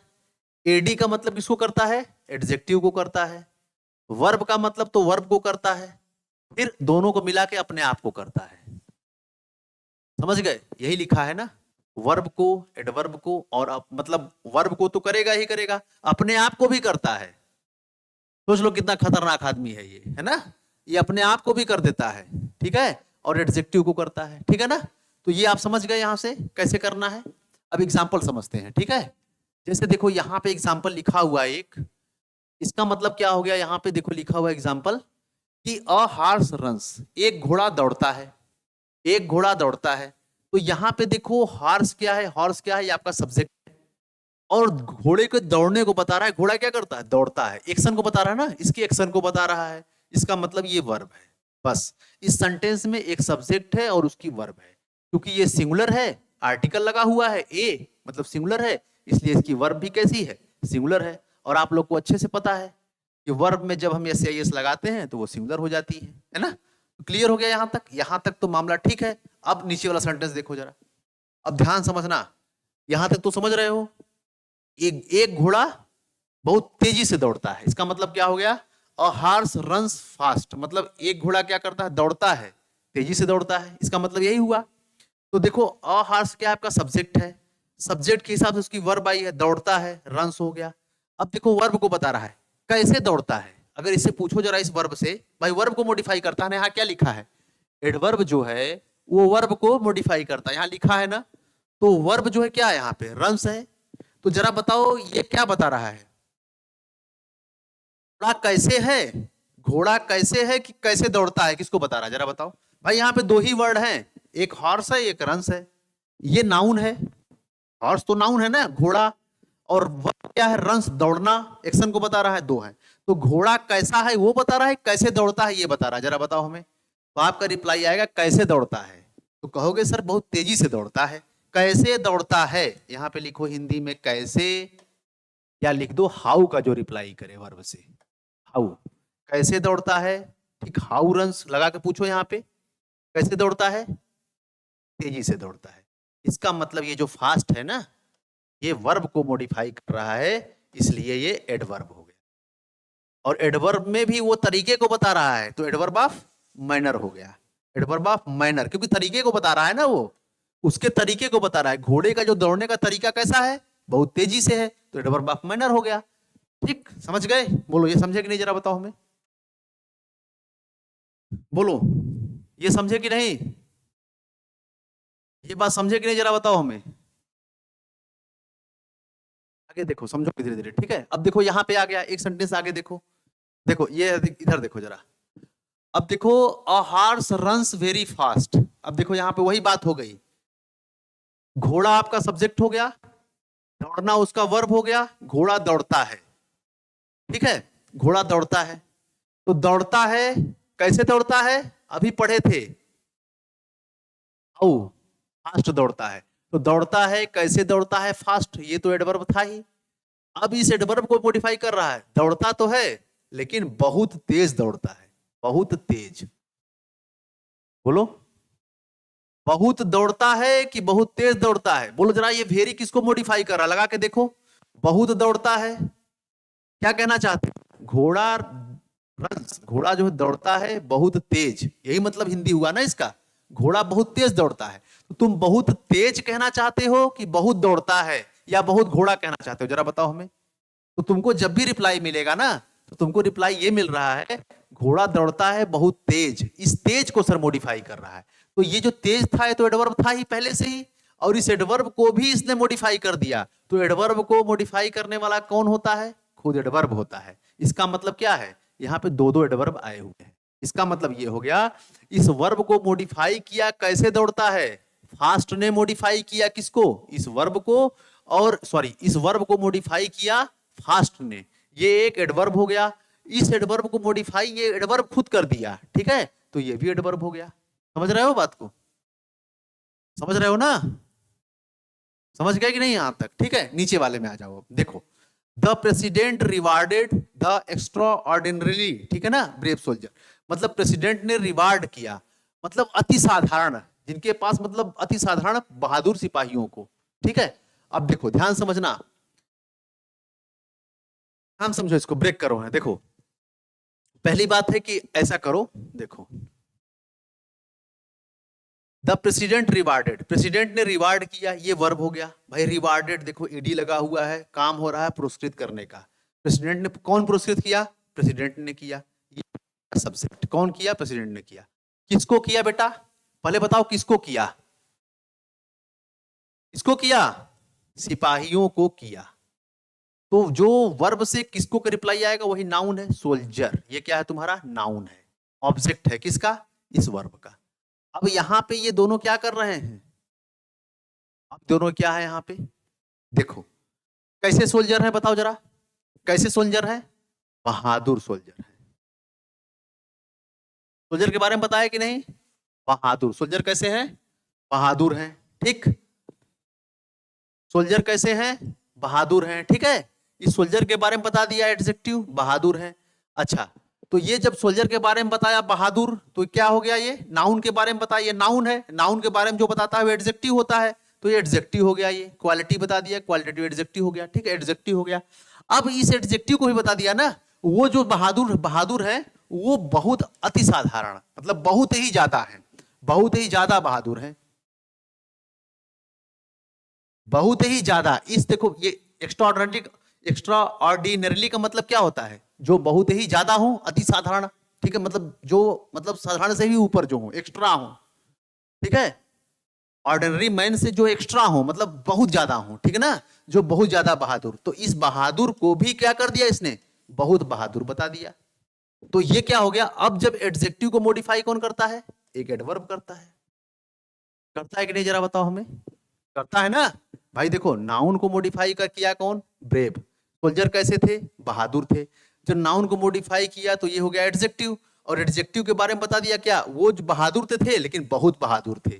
Speaker 1: एडी का मतलब किसको करता है? एडजेक्टिव को करता है। वर्ब का मतलब तो वर्ब को करता है, फिर दोनों को मिला के अपने आप को करता है। समझ गए? यही लिखा है ना, वर्ब को, एडवर्ब को, और मतलब वर्ब को तो करेगा ही करेगा, अपने आप को भी करता है। सोच लो कितना खतरनाक आदमी है ये, है ना? ये अपने आप को भी कर देता है, ठीक है, और एडजेक्टिव को करता है। ठीक है ना? तो ये आप समझ गए यहां से कैसे करना है। अब एग्जाम्पल समझते हैं। ठीक है, जैसे देखो यहाँ पे एग्जाम्पल लिखा हुआ है एक, इसका मतलब क्या हो गया? यहाँ पे देखो लिखा हुआ एग्जाम्पल कि अ हॉर्स रन्स, एक घोड़ा दौड़ता है, एक घोड़ा दौड़ता है। तो यहाँ पे देखो हॉर्स क्या है? हॉर्स क्या है? ये आपका सब्जेक्ट है, और घोड़े को दौड़ने को बता रहा है। घोड़ा क्या करता है? दौड़ता है। एक्शन को बता रहा है ना, इसकी एक्शन को बता रहा है। इसका मतलब ये वर्ब है। बस इस सेंटेंस में एक सब्जेक्ट है और उसकी वर्ब है। क्योंकि ये सिंगुलर है, आर्टिकल लगा हुआ है, ए मतलब सिंगुलर है, इसलिए इसकी वर्ब भी कैसी है? सिंगुलर है। और आप लोग को अच्छे से पता है कि वर्ब में जब हम एस या एस लगाते हैं तो वो सिंगुलर हो जाती है ना। क्लियर हो गया यहां तक? यहां तक तो मामला ठीक है। अब नीचे वाला सेंटेंस देखो जरा, अब ध्यान समझना। यहां तक तो समझ रहे हो? एक घोड़ा बहुत तेजी से दौड़ता है, इसका मतलब क्या हो गया? अ हॉर्स रन्स फास्ट, मतलब एक घोड़ा क्या करता है? दौड़ता है, तेजी से दौड़ता है, इसका मतलब यही हुआ। तो देखो अ हॉर्स क्या आपका सब्जेक्ट है, सब्जेक्ट के हिसाब से उसकी वर्ब आई है, दौड़ता है, रन्स हो गया। अब देखो वर्ब को बता रहा है कैसे दौड़ता है। अगर इससे पूछो जरा इस वर्ब से, भाई वर्ब को मॉडिफाई करता है, यहाँ क्या लिखा है? एडवर्ब जो है वो वर्ब को मॉडिफाई करता है, यहाँ लिखा है ना। तो वर्ब जो है क्या है यहाँ पे? रन्स है। तो जरा बताओ ये क्या बता रहा है? घोड़ा कैसे है, घोड़ा कैसे है कि कैसे दौड़ता है, किसको बता रहा है? जरा बताओ भाई। यहाँ पे दो ही वर्ड हैं, एक हॉर्स है एक रन्स है। ये नाउन है, हॉर्स तो नाउन है ना, घोड़ा। और वर्ब क्या है? रन्स, दौड़ना, एक्शन को बता रहा है, दो है। तो घोड़ा कैसा है वो बता रहा है, कैसे दौड़ता है ये बता रहा है। जरा बताओ हमें। तो आपका रिप्लाई आएगा कैसे दौड़ता है। तो कहोगे सर बहुत तेजी से दौड़ता है। कैसे दौड़ता है यहाँ पे लिखो हिंदी में कैसे, या लिख दो हाउ का जो रिप्लाई करे वर्ब से। हाउ, कैसे दौड़ता है। ठीक, हाउ रन्स लगा के पूछो यहाँ पे। कैसे दौड़ता है? तेजी से दौड़ता है। इसका मतलब ये जो फास्ट है ना, ये वर्ब को मॉडिफाई कर रहा है, इसलिए ये एडवर्ब हो गया। और एडवर्ब में भी वो तरीके को बता रहा है, तो एडवर्ब ऑफ मैनर हो गया। एडवर्ब ऑफ मैनर, क्योंकि तरीके को बता रहा है ना, वो उसके तरीके को बता रहा है। घोड़े का जो दौड़ने का तरीका कैसा है? बहुत तेजी से है, तो एडवर्ब ऑफ मैनर हो गया। ठीक, समझ गए? बोलो ये समझे कि नहीं, जरा बताओ हमें। बोलो ये समझे कि नहीं, ये बात समझे कि नहीं, जरा बताओ हमें। आगे देखो, समझो धीरे धीरे। ठीक है, अब देखो यहाँ पे आ गया एक सेंटेंस, आगे देखो। देखो ये इधर देखो जरा। अब देखो a horse runs very fast. अब देखो यहाँ पे वही बात हो गई। घोड़ा आपका सब्जेक्ट हो गया, दौड़ना उसका वर्ब हो गया। घोड़ा दौड़ता है, ठीक है, घोड़ा दौड़ता है। तो दौड़ता है, कैसे दौड़ता है? अभी पढ़े थे, हाउ, फास्ट दौड़ता है। तो दौड़ता है, कैसे दौड़ता है? फास्ट, ये तो एडवर्ब था ही। अब इस एडवर्ब को मॉडिफाई कर रहा है, दौड़ता तो है लेकिन बहुत तेज दौड़ता है। बहुत तेज, बोलो बहुत दौड़ता है कि बहुत तेज दौड़ता है? बोलो जरा, ये वेरी किसको मॉडिफाई कर रहा है? लगा के देखो। बहुत दौड़ता है, क्या कहना चाहते हैं? घोड़ा घोड़ा जो है दौड़ता है बहुत तेज, यही मतलब हिंदी हुआ ना इसका। घोड़ा बहुत तेज दौड़ता है। तो तुम बहुत तेज कहना चाहते हो कि बहुत दौड़ता है, या बहुत घोड़ा कहना चाहते हो? जरा बताओ हमें। तो तुमको जब भी रिप्लाई मिलेगा ना, तो तुमको रिप्लाई ये मिल रहा है, घोड़ा दौड़ता है बहुत तेज। इस तेज को सर मॉडिफाई कर रहा है। तो ये जो तेज था ये तो एडवर्ब था ही पहले से ही, और इस एडवर्ब को भी इसने मॉडिफाई कर दिया। तो एडवर्ब को मॉडिफाई करने वाला कौन होता है? खुद एडवर्ब होता है। इसका मतलब क्या है? यहाँ पे दो दो एडवर्ब आए हुए हैं। इसका मतलब ये हो गया, इस वर्ब को मॉडिफाई किया, कैसे दौड़ता है? फास्ट ने मॉडिफाई किया किसको? इस वर्ब को। और सॉरी, इस वर्ब को मॉडिफाई किया फास्ट ने, ये एक एडवर्ब हो गया। इस एडवर्ब को मॉडिफाई ये एडवर्ब खुद कर दिया, ठीक है, तो ये भी एडवर्ब हो गया। समझ रहे हो बात को? समझ रहे हो ना? समझ गए कि नहीं यहां तक? ठीक है, नीचे वाले में आ जाओ। देखो, the president rewarded the extra ordinary, ठीक है ना, ब्रेव सोल्जर। मतलब प्रेसिडेंट ने रिवार्ड किया, मतलब अति साधारण, जिनके पास मतलब अति साधारण बहादुर सिपाहियों को। ठीक है, अब देखो ध्यान समझना, ध्यान समझो, इसको ब्रेक करो है। देखो पहली बात है कि ऐसा करो, देखो द प्रेसिडेंट रिवार्डेड, प्रेसिडेंट ने रिवार्ड किया, ये वर्ब हो गया भाई। रिवार्डेड देखो ईडी लगा हुआ है, काम हो रहा है पुरस्कृत करने का। प्रेसिडेंट ने कौन पुरस्कृत किया? प्रेसिडेंट ने किया। ये सब्जेक्ट कौन किया? प्रेसिडेंट ने किया। किसको किया बेटा? पहले बताओ किसको किया? किसको किया? सिपाहियों को किया। तो जो वर्ब से किसको का रिप्लाई आएगा? वही नाउन है, सोल्जर। ये क्या है तुम्हारा? नाउन है, ऑब्जेक्ट है किसका? इस वर्ब का। अब यहां पे ये दोनों क्या कर रहे हैं? अब दोनों क्या है यहां पे? देखो कैसे सोल्जर है बताओ जरा, कैसे सोल्जर है? बहादुर सोल्जर है। सोल्जर के बारे में पता है कि नहीं? बहादुर। सोल्जर कैसे है? बहादुर है। ठीक, सोल्जर कैसे हैं? बहादुर हैं। ठीक है, इस सोल्जर के बारे में बता दिया, एडजेक्टिव बहादुर है। अच्छा, तो ये जब सोल्जर के बारे में बताया बहादुर, तो क्या हो गया? ये नाउन के बारे में बताया, नाउन है, नाउन के बारे में जो बताता है वो एडजेक्टिव होता है, तो ये एडजेक्टिव हो गया। ये क्वालिटी बता दिया, क्वालिटेटिव एडजेक्टिव हो गया। ठीक है, एडजेक्टिव हो गया। अब इस एडजेक्टिव को भी बता दिया ना, वो जो बहादुर बहादुर है वो बहुत अति साधारण, मतलब बहुत ही ज्यादा है, बहुत ही ज्यादा बहादुर है, बहुत ही ज्यादा। इस देखो ये एक्स्ट्रा ऑर्डिनरी, एक्स्ट्रा ऑर्डिनरली का मतलब क्या होता है? जो बहुत ही ज्यादा हो, अति साधारण। ठीक है, मतलब जो, मतलब साधारण से भी ऊपर जो हो, एक्स्ट्रा हो। ठीक है, ऑर्डिनरी मैन से जो एक्स्ट्रा हो, मतलब बहुत ज्यादा हो। ठीक है ना, जो बहुत ज्यादा बहादुर। तो इस बहादुर को भी क्या कर दिया इसने? बहुत बहादुर बता दिया। तो ये क्या हो गया? अब जब एडजेक्टिव को मॉडिफाई कौन करता है? एक एडवर्ब करता है। करता है कि नहीं, जरा बताओ हमें। करता है ना भाई। देखो, नाउन को मॉडिफाई का किया कौन? ब्रेव। सोल्जर कैसे थे? बहादुर थे। जब नाउन को मॉडिफाई किया तो ये हो गया एडजेक्टिव, और एडजेक्टिव के बारे में बता दिया क्या? वो जो बहादुर थे लेकिन बहुत बहादुर थे।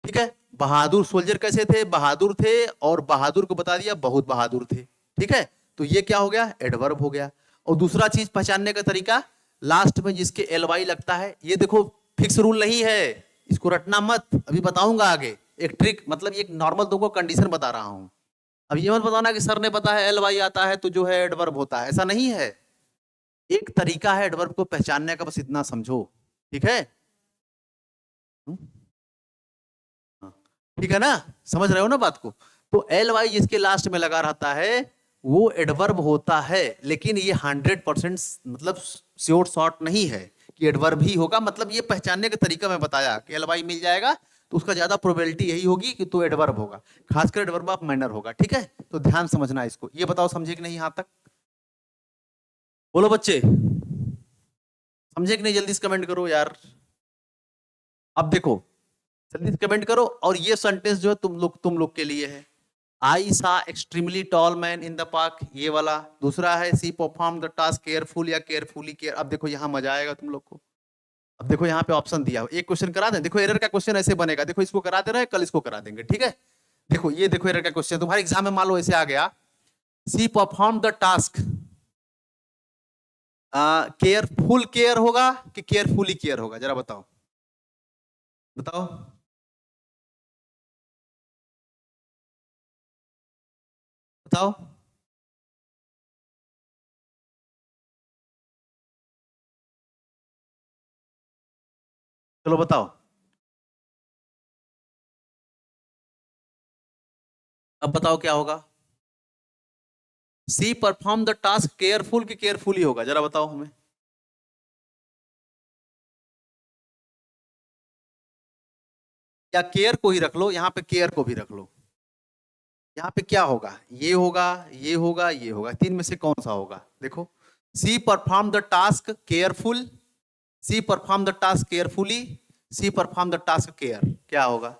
Speaker 1: ठीक है, बहादुर। सोल्जर कैसे थे? बहादुर थे, और बहादुर को बता दिया बहुत बहादुर थे। ठीक है, तो ये क्या हो गया? एडवर्ब हो गया। और दूसरा चीज पहचानने का तरीका, लास्ट में जिसके एल वाई लगता है, ये देखो फिक्स रूल नहीं है, इसको रटना मत, अभी बताऊंगा आगे। एक ट्रिक, मतलब एक नॉर्मल तुमको कंडीशन बता रहा हूं। अब ये मत बताना कि सर ने पता है एल वाई आता है तो जो है एडवर्ब होता है, ऐसा नहीं है। एक तरीका है एडवर्ब को पहचानने का, बस इतना समझो। ठीक है? हम्म? हाँ। ठीक है ना, समझ रहे हो ना बात को? तो एल वाई जिसके लास्ट में लगा रहता है वो एडवर्ब होता है, लेकिन ये 100% मतलब श्योर शॉर्ट नहीं है कि एडवर्ब ही होगा। मतलब ये पहचानने का तरीका मैं बताया कि एल वाई मिल जाएगा तो उसका ज्यादा प्रोबेबिलिटी यही होगी कि तो एडवर्ब होगा, खासकर एडवर्ब ऑफ मैनर होगा। ठीक है, तो ध्यान समझना इसको। ये बताओ समझे कि नहीं यहां तक? बोलो बच्चे, समझे कि नहीं? जल्दी से कमेंट करो यार। अब देखो, जल्दी से कमेंट करो। और ये सेंटेंस जो है तुम लोग के लिए है। आई सा extremely tall man in the park, ये वाला। दूसरा है सी परफॉर्म द टास्क केयरफुल या केयरफुली केयर। अब देखो यहां मजा आएगा तुम लोग को। अब देखो यहाँ पे ऑप्शन दिया हो, एक क्वेश्चन करा दें। देखो एरर का क्वेश्चन ऐसे बनेगा, देखो इसको करा दे रहे हैं, कल इसको करा देंगे। ठीक है, देखो ये देखो एरर का क्वेश्चन तुम्हारे एग्जाम में मान लो ऐसे आ गया, she perform the task, careful care होगा कि केयरफुली केयर होगा? जरा बताओ, बताओ। बताओ। चलो बताओ। अब बताओ क्या होगा? सी परफॉर्म द टास्क केयरफुल की केयरफुली होगा? जरा बताओ हमें। या केयर को ही रख लो, यहां पे केयर को भी रख लो। यहाँ पे क्या होगा? ये होगा, ये होगा, ये होगा, तीन में से कौन सा होगा? देखो, she perform the task careful, she perform the task carefully, she perform the task care, क्या होगा?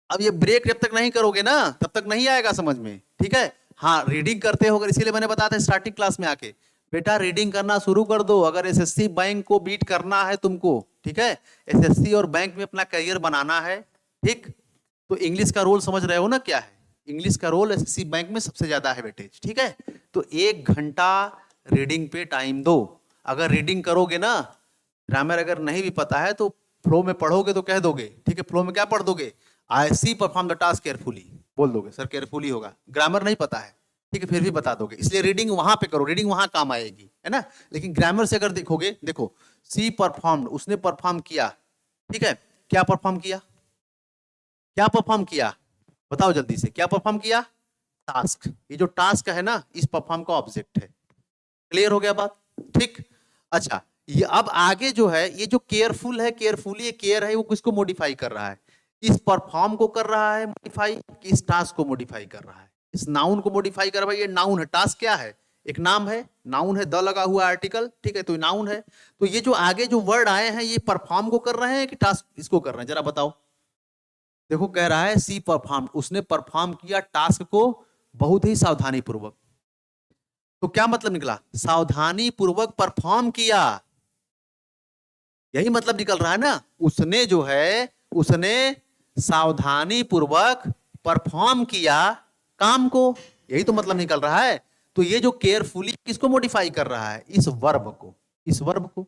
Speaker 1: अब ये ब्रेक जब तक नहीं करोगे ना तब तक नहीं आएगा समझ में। ठीक है, हाँ रीडिंग करते हो, इसीलिए मैंने बताया था स्टार्टिंग क्लास में आके, बेटा रीडिंग करना शुरू कर दो अगर एसएससी बैंक को बीट करना है तुमको। ठीक है, एसएससी और बैंक में अपना करियर बनाना है। ठीक, तो इंग्लिश का रोल समझ रहे हो ना क्या है? इंग्लिश का रोल एसएससी बैंक में सबसे ज्यादा है वेटेज। ठीक है, तो 1 घंटा रीडिंग पे टाइम दो। अगर रीडिंग करोगे ना, ग्रामर अगर नहीं भी पता है तो फ्लो में पढ़ोगे तो कह दोगे। ठीक है, फ्लो में क्या पढ़ दोगे? आई सी परफॉर्म द टास्क केयरफुली, बोल दोगे सर केयरफुली होगा। ग्रामर नहीं पता है, ठीक है, फिर भी बता दोगे। इसलिए रीडिंग वहां पे करो, रीडिंग वहां काम आएगी, है ना। लेकिन ग्रामर से अगर देखोगे, देखो सी परफॉर्म, उसने परफॉर्म किया। ठीक है, क्या परफॉर्म किया? क्या परफॉर्म किया? बताओ जल्दी से, क्या परफॉर्म किया? टास्क। ये जो टास्क है ना, इस परफॉर्म का ऑब्जेक्ट है। क्लियर हो गया बात? ठीक, अच्छा, ये अब आगे जो है, ये जो केयरफुल है, केयरफुली केयर है, वो किसको मॉडिफाई कर रहा है? इस परफॉर्म को कर रहा है मॉडिफाई, कि इस टास्क को मॉडिफाई कर रहा है? इस नाउन को मॉडिफाई कर रहा है। ये नाउन है, टास्क क्या है? एक नाम है, नाउन है, द लगा हुआ आर्टिकल। ठीक है, तो नाउन है। तो ये जो आगे जो वर्ड आए हैं, ये परफॉर्म को कर रहे हैं कि टास्क इसको कर रहे हैं? जरा बताओ। देखो कह रहा है सी परफॉर्म, उसने परफॉर्म किया टास्क को बहुत ही सावधानी पूर्वक। तो क्या मतलब निकला? सावधानी पूर्वक परफॉर्म किया, यही मतलब निकल रहा है ना। उसने जो है, उसने सावधानी पूर्वक परफॉर्म किया काम को, यही तो मतलब निकल रहा है। तो ये जो केयरफुली किसको मॉडिफाई कर रहा है? इस वर्ब को, इस वर्ब को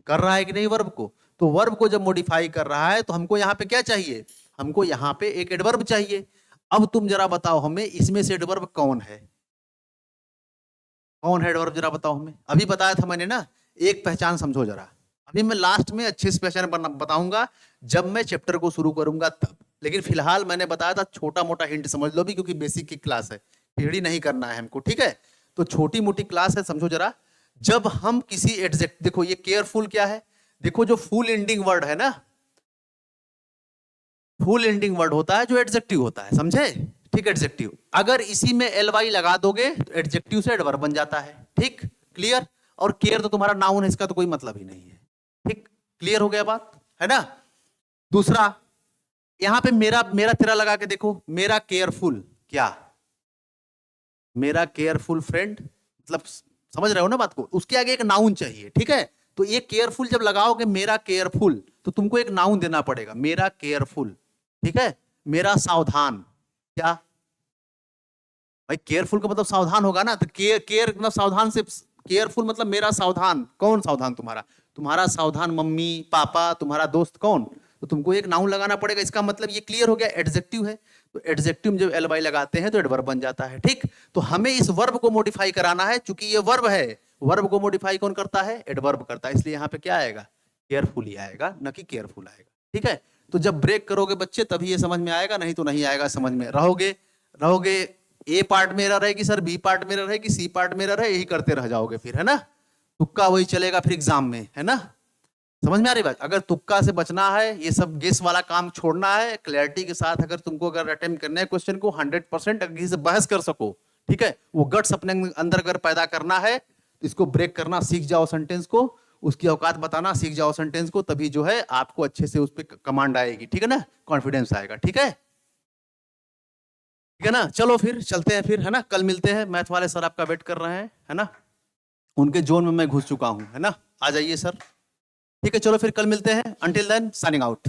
Speaker 1: कर रहा है कि नहीं वर्ब को? तो वर्ब को जब मॉडिफाई कर रहा है तो हमको यहाँ पे क्या चाहिए? हमको यहाँ पे एक एडवर्ब चाहिए। अब तुम जरा बताओ हमें, इसमें से एडवर्ब कौन है? कौन है एडवर्ब, जरा बताओ हमें। अभी बताया था मैंने ना, एक पहचान समझो जरा। अभी मैं लास्ट में अच्छे से पहचान बताऊंगा जब मैं चैप्टर को शुरू करूंगा तब। लेकिन फिलहाल मैंने बताया था, छोटा मोटा हिंट समझ लो भी, क्योंकि बेसिक की क्लास है, पीढ़ी नहीं करना है हमको, ठीक है? तो छोटी मोटी क्लास है, समझो जरा। जब हम किसी एडजेक्ट, देखो ये केयरफुल क्या है, देखो जो फुल एंडिंग वर्ड है ना, फुल एंडिंग वर्ड होता है जो एडजेक्टिव होता है, समझे? ठीक, एडजेक्टिव। अगर इसी में एल वाई लगा दोगे तो एडजेक्टिव से एडवर्ब बन जाता है। ठीक, क्लियर? और केयर तो तुम्हारा नाउन है, इसका तो कोई मतलब ही नहीं है। ठीक, क्लियर हो गया बात, है ना? दूसरा, यहां पे मेरा मेरा तेरा लगा के देखो, मेरा केयरफुल क्या? मेरा केयरफुल फ्रेंड, मतलब समझ रहे हो ना बात को? उसके आगे एक नाउन चाहिए, ठीक है? तो ये केयरफुल जब लगाओगे, मेरा केयरफुल, तो तुमको एक नाउन देना पड़ेगा, मेरा केयरफुल, ठीक है? मेरा सावधान, क्या भाई? केयरफुल का मतलब सावधान होगा ना, तो केयर केयर मतलब सावधान से, केयरफुल मतलब मेरा सावधान। कौन सावधान? तुम्हारा, तुम्हारा सावधान मम्मी पापा, तुम्हारा दोस्त कौन? तो तुमको एक नाउन लगाना पड़ेगा। इसका मतलब ये क्लियर हो गया, एडजेक्टिव है। तो एडजेक्टिव में जब एल वाई लगाते हैं तो एडवर्ब बन जाता है। ठीक, तो हमें इस वर्ब को मॉडिफाई कराना है, चूंकि ये वर्ब है। वर्ब को मॉडिफाई कौन करता है? एडवर्ब करता है। इसलिए यहाँ पे क्या आएगा? केयरफुली आएगा, न कि केयरफुल आएगा। ठीक है, तो जब ब्रेक करोगे बच्चे तभी ये समझ में आएगा, नहीं तो नहीं आएगा समझ में। रहोगे रहोगे ए पार्ट मेरा रहेगी सर, बी पार्ट मेरा रहेगी, सी पार्ट मेरा रहे, यही करते रह जाओगे फिर, है ना? तुक्का वही चलेगा फिर एग्जाम में, है ना? समझ में आ रही बात? अगर तुक्का से बचना है, ये सब गेस वाला काम छोड़ना है, क्लैरिटी के साथ अगर तुमको अगर अटेम्प्ट करना है क्वेश्चन को 100%, अगर से बहस कर सको, ठीक है, वो गट्स अपने अंदर अगर पैदा करना है, तो इसको ब्रेक करना सीख जाओ, सेंटेंस को, उसकी औकात बताना सीख जाओ सेंटेंस को, तभी जो है आपको अच्छे से उस पर कमांड आएगी, ठीक है ना? कॉन्फिडेंस आएगा, ठीक है? ठीक है ना? चलो फिर चलते हैं फिर, है ना? कल मिलते हैं, मैथ वाले सर आपका वेट कर रहे हैं, है ना? उनके जोन में मैं घुस चुका हूं, है ना? आ जाइए सर। ठीक है, चलो फिर कल मिलते हैं। Until then signing out.